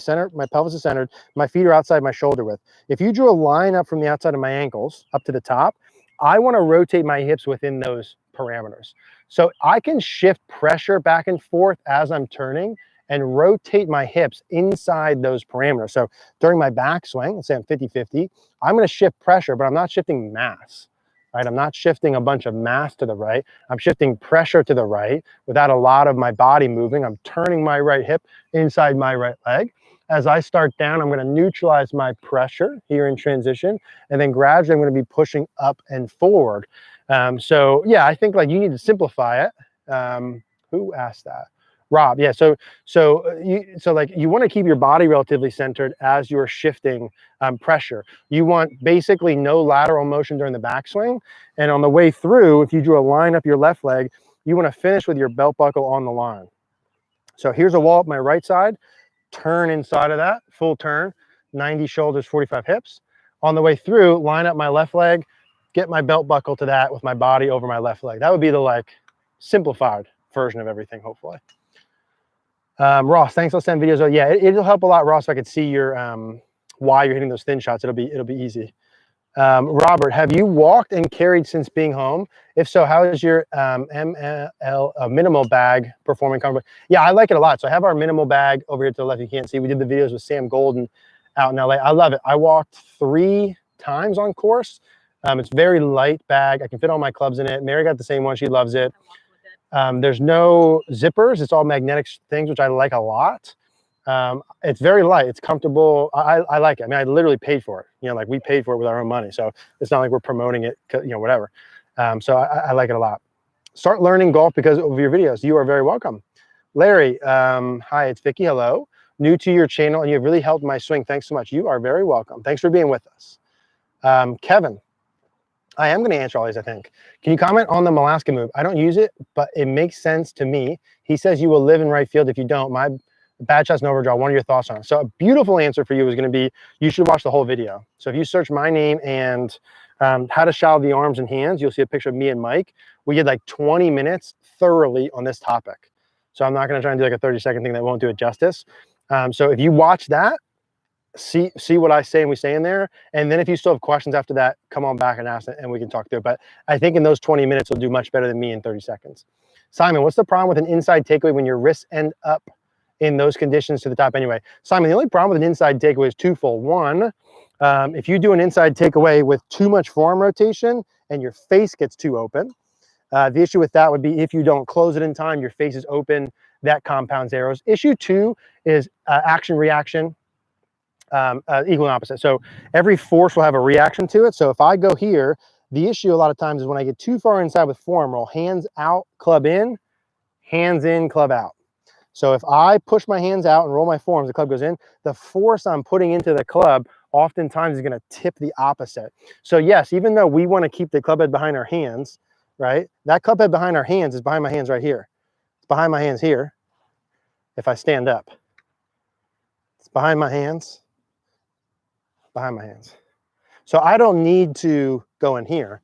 pelvis is centered, my feet are outside my shoulder width. If you drew a line up from the outside of my ankles up to the top, I want to rotate my hips within those parameters. So I can shift pressure back and forth as I'm turning and rotate my hips inside those parameters. So during my backswing, let's say I'm 50-50, I'm going to shift pressure, but I'm not shifting mass. Right? I'm not shifting a bunch of mass to the right. I'm shifting pressure to the right without a lot of my body moving. I'm turning my right hip inside my right leg. As I start down, I'm going to neutralize my pressure here in transition. And then gradually, I'm going to be pushing up and forward. So yeah, I think like you need to simplify it. Who asked that? Rob, yeah. So like you want to keep your body relatively centered as you're shifting pressure. You want basically no lateral motion during the backswing, and on the way through, if you drew a line up your left leg, you want to finish with your belt buckle on the line. So here's a wall up my right side. Turn inside of that, full turn, 90 shoulders, 45 hips. On the way through, line up my left leg, get my belt buckle to that with my body over my left leg. That would be the like simplified version of everything, hopefully. Ross, thanks. I'll send videos. Oh, yeah, it'll help a lot, Ross, if I could see your why you're hitting those thin shots. It'll be easy. Robert, have you walked and carried since being home? If so, how is your minimal bag performing comfortably? Yeah, I like it a lot. So I have our minimal bag over here to the left. You can't see. We did the videos with Sam Golden out in LA. I love it. I walked 3 times on course. It's very light bag. I can fit all my clubs in it. Mary got the same one. She loves it. There's no zippers. It's all magnetic things, which I like a lot. It's very light. It's comfortable. I like it. I mean, I literally paid for it. You know, like we paid for it with our own money. So it's not like we're promoting it, you know, whatever. So I like it a lot. Start learning golf because of your videos. You are very welcome. Larry, hi, it's Vicky. Hello. New to your channel, and you've really helped my swing. Thanks so much. You are very welcome. Thanks for being with us. Kevin, I am going to answer all these, I think. Can you comment on the Alaska move? I don't use it, but it makes sense to me. He says you will live in right field if you don't. My bad shots and overdraw. What are your thoughts on it? So a beautiful answer for you is going to be, you should watch the whole video. So if you search my name and how to shallow the arms and hands, you'll see a picture of me and Mike. We did like 20 minutes thoroughly on this topic. So I'm not going to try and do like a 30-second thing that won't do it justice. So if you watch that, see what I say and we say in there, and then if you still have questions after that, come on back and ask it and we can talk through it. But I think in those 20 minutes will do much better than me in 30 seconds. Simon, what's the problem with an inside takeaway when your wrists end up in those conditions to the top anyway? Simon, the only problem with an inside takeaway is twofold. One, if you do an inside takeaway with too much forearm rotation and your face gets too open, the issue with that would be if you don't close it in time, your face is open, that compounds arrows. Issue 2 is action reaction. Equal and opposite. So every force will have a reaction to it. So if I go here, the issue a lot of times is when I get too far inside with forearm roll, hands out, club in, hands in, club out. So if I push my hands out and roll my forearms, the club goes in, the force I'm putting into the club oftentimes is going to tip the opposite. So yes, even though we want to keep the club head behind our hands, right? That club head behind our hands is behind my hands right here. It's behind my hands here. If I stand up, it's behind my hands. Behind my hands. So I don't need to go in here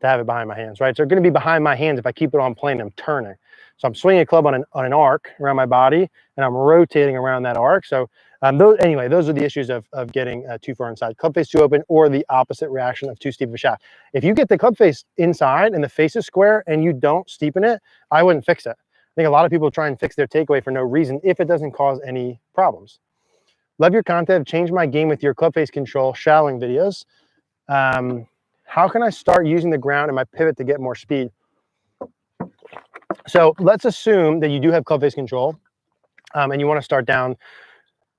to have it behind my hands, right? So it's going to be behind my hands if I keep it on plane and I'm turning. So I'm swinging a club on an arc around my body and I'm rotating around that arc. So anyway, those are the issues of getting too far inside. Club face too open, or the opposite reaction of too steep of a shot. If you get the club face inside and the face is square and you don't steepen it, I wouldn't fix it. I think a lot of people try and fix their takeaway for no reason if it doesn't cause any problems. Love your content. Changed my game with your club face control shallowing videos. How can I start using the ground and my pivot to get more speed? So let's assume that you do have club face control and you want to start down.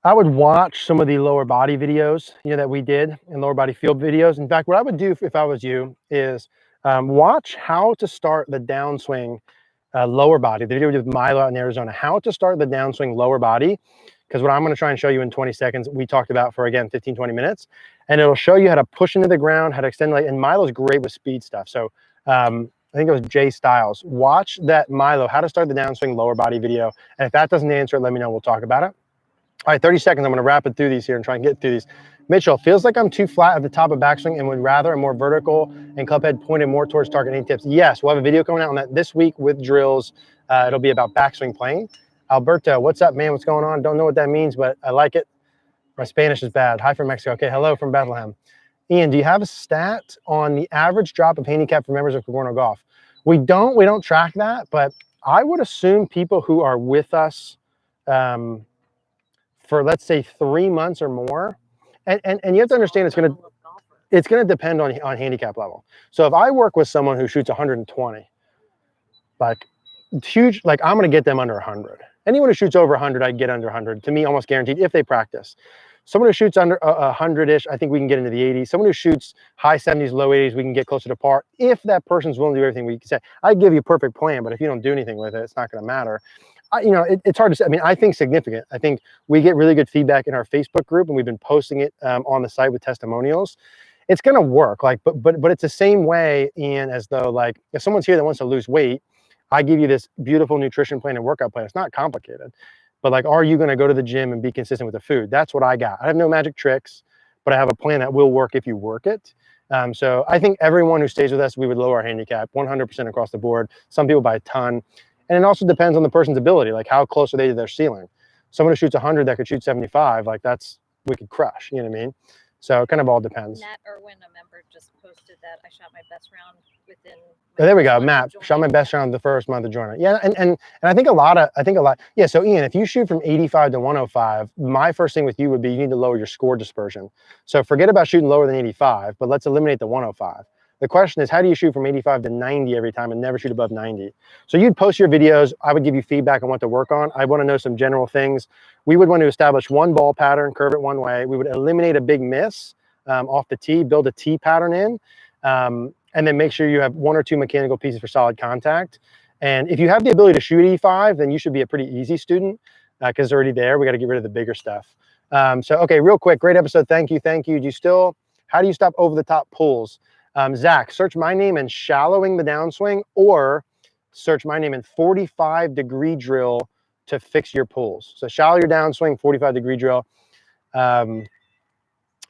I would watch some of the lower body videos, that we did, and lower body field videos. In fact, what I would do if I was you is watch how to start the downswing lower body. The video we did with Milo out in Arizona, how to start the downswing lower body. Because what I'm going to try and show you in 20 seconds, we talked about for, again, 15, 20 minutes. And it'll show you how to push into the ground, how to extend. And Milo's great with speed stuff. So I think it was Jay Styles. Watch that Milo, how to start the downswing lower body video. And if that doesn't answer it, let me know. We'll talk about it. All right, 30 seconds. I'm going to rapid through these here and try and get through these. Mitchell, feels like I'm too flat at the top of backswing and would rather a more vertical and club head pointed more towards target. Any tips? Yes, we'll have a video coming out on that this week with drills. It'll be about backswing playing. Alberto, what's up, man? What's going on? Don't know what that means, but I like it. My Spanish is bad. Hi from Mexico. Okay, hello from Bethlehem. Ian, do you have a stat on the average drop of handicap for members of Cogorno Golf? We don't track that, but I would assume people who are with us for, let's say, 3 months or more, and you have to understand it's gonna depend on handicap level. So if I work with someone who shoots 120, like huge, like I'm gonna get them under 100. Anyone who shoots over 100, I get under 100. To me, almost guaranteed if they practice. Someone who shoots under 100-ish, I think we can get into the 80s. Someone who shoots high 70s, low 80s, we can get closer to par if that person's willing to do everything we can say. I give you a perfect plan, but if you don't do anything with it, it's not going to matter. It's hard to say. I mean, I think significant. I think we get really good feedback in our Facebook group, and we've been posting it on the site with testimonials. It's going to work, like, but it's the same way, Ian, as though, like, if someone's here that wants to lose weight, I give you this beautiful nutrition plan and workout plan. It's not complicated. But like, are you going to go to the gym and be consistent with the food? That's what I got. I have no magic tricks, but I have a plan that will work if you work it. So I think everyone who stays with us, we would lower our handicap 100% across the board. Some people by a ton. And it also depends on the person's ability. Like, how close are they to their ceiling? Someone who shoots 100 that could shoot 75, like, we could crush, you know what I mean? So it kind of all depends. Nat Irwin, a member, just posted that I shot my best round within. Oh, there we go. Matt, shot my best round the first month of joining. Yeah, and I think a lot. Yeah. So Ian, if you shoot from 85 to 105, my first thing with you would be you need to lower your score dispersion. So forget about shooting lower than 85, but let's eliminate the 105. The question is, how do you shoot from 85 to 90 every time and never shoot above 90? So you'd post your videos. I would give you feedback on what to work on. I want to know some general things. We would want to establish one ball pattern, curve it one way. We would eliminate a big miss off the tee, build a tee pattern in, and then make sure you have 1 or 2 mechanical pieces for solid contact. And if you have the ability to shoot 85, then you should be a pretty easy student because it's already there. We got to get rid of the bigger stuff. So, okay, real quick, great episode. Thank you. How do you stop over the top pulls? Zach, search my name and shallowing the downswing, or search my name and 45-degree drill to fix your pulls. So shallow your downswing, 45-degree drill. Aaron,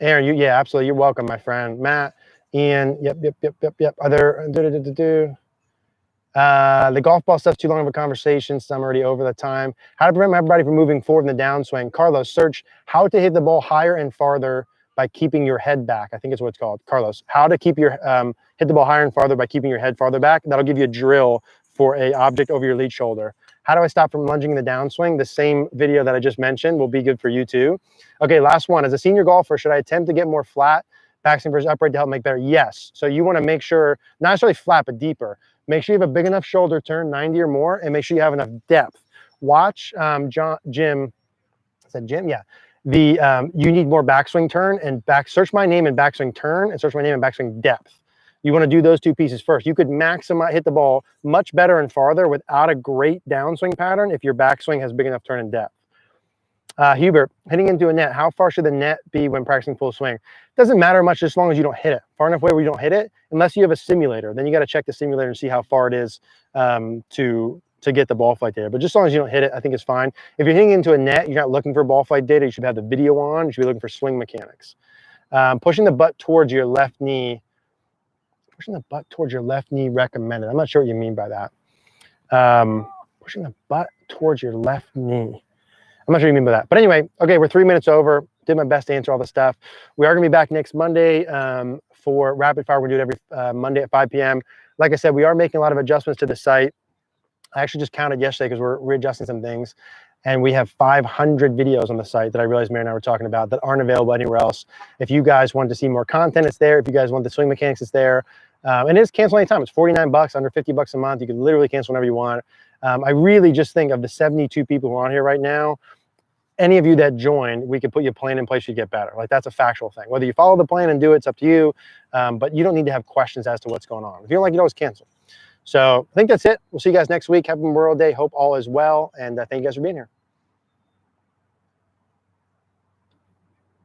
yeah, absolutely. You're welcome, my friend. Matt, Ian, yep. Other, the golf ball stuff's too long of a conversation, so I'm already over the time. How to prevent everybody from moving forward in the downswing. Carlos, search how to hit the ball higher and farther by keeping your head back. I think is what it's called. Carlos, how to keep your hit the ball higher and farther by keeping your head farther back. That'll give you a drill for a object over your lead shoulder. How do I stop from lunging in the downswing? The same video that I just mentioned will be good for you too. Okay, last one. As a senior golfer, should I attempt to get more flat backswing versus upright to help make better? Yes. So you want to make sure, not necessarily flat, but deeper. Make sure you have a big enough shoulder turn, 90 or more, and make sure you have enough depth. Watch Jim. I said Jim? Yeah. You need more backswing turn and search my name and backswing turn and search my name and backswing depth. You want to do those 2 pieces first. You could hit the ball much better and farther without a great downswing pattern if your backswing has big enough turn and depth. Hubert, hitting into a net, how far should the net be when practicing full swing? Doesn't matter much as long as you don't hit it. Far enough away where you don't hit it, unless you have a simulator. Then you got to check the simulator and see how far it is to get the ball flight data. But just as long as you don't hit it, I think it's fine. If you're hitting into a net, you're not looking for ball flight data. You should have the video on. You should be looking for swing mechanics. Pushing the butt towards your left knee. Pushing the butt towards your left knee recommended. I'm not sure what you mean by that. Pushing the butt towards your left knee. I'm not sure what you mean by that. But anyway, okay, we're 3 minutes over. Did my best to answer all the stuff. We are going to be back next Monday for Rapid Fire. We're going to do it every Monday at 5 p.m. Like I said, we are making a lot of adjustments to the site. I actually just counted yesterday because we're readjusting some things. And we have 500 videos on the site that I realized Mary and I were talking about that aren't available anywhere else. If you guys want to see more content, it's there. If you guys want the swing mechanics, it's there. And it's cancel anytime. It's $49, under $50 a month. You can literally cancel whenever you want. I really just think of the 72 people who are on here right now, any of you that joined, we could put you a plan in place to get better. Like, that's a factual thing. Whether you follow the plan and do it, it's up to you. But you don't need to have questions as to what's going on. If you don't like it, always cancel. So I think that's it. We'll see you guys next week. Happy Memorial Day. Hope all is well. And thank you guys for being here.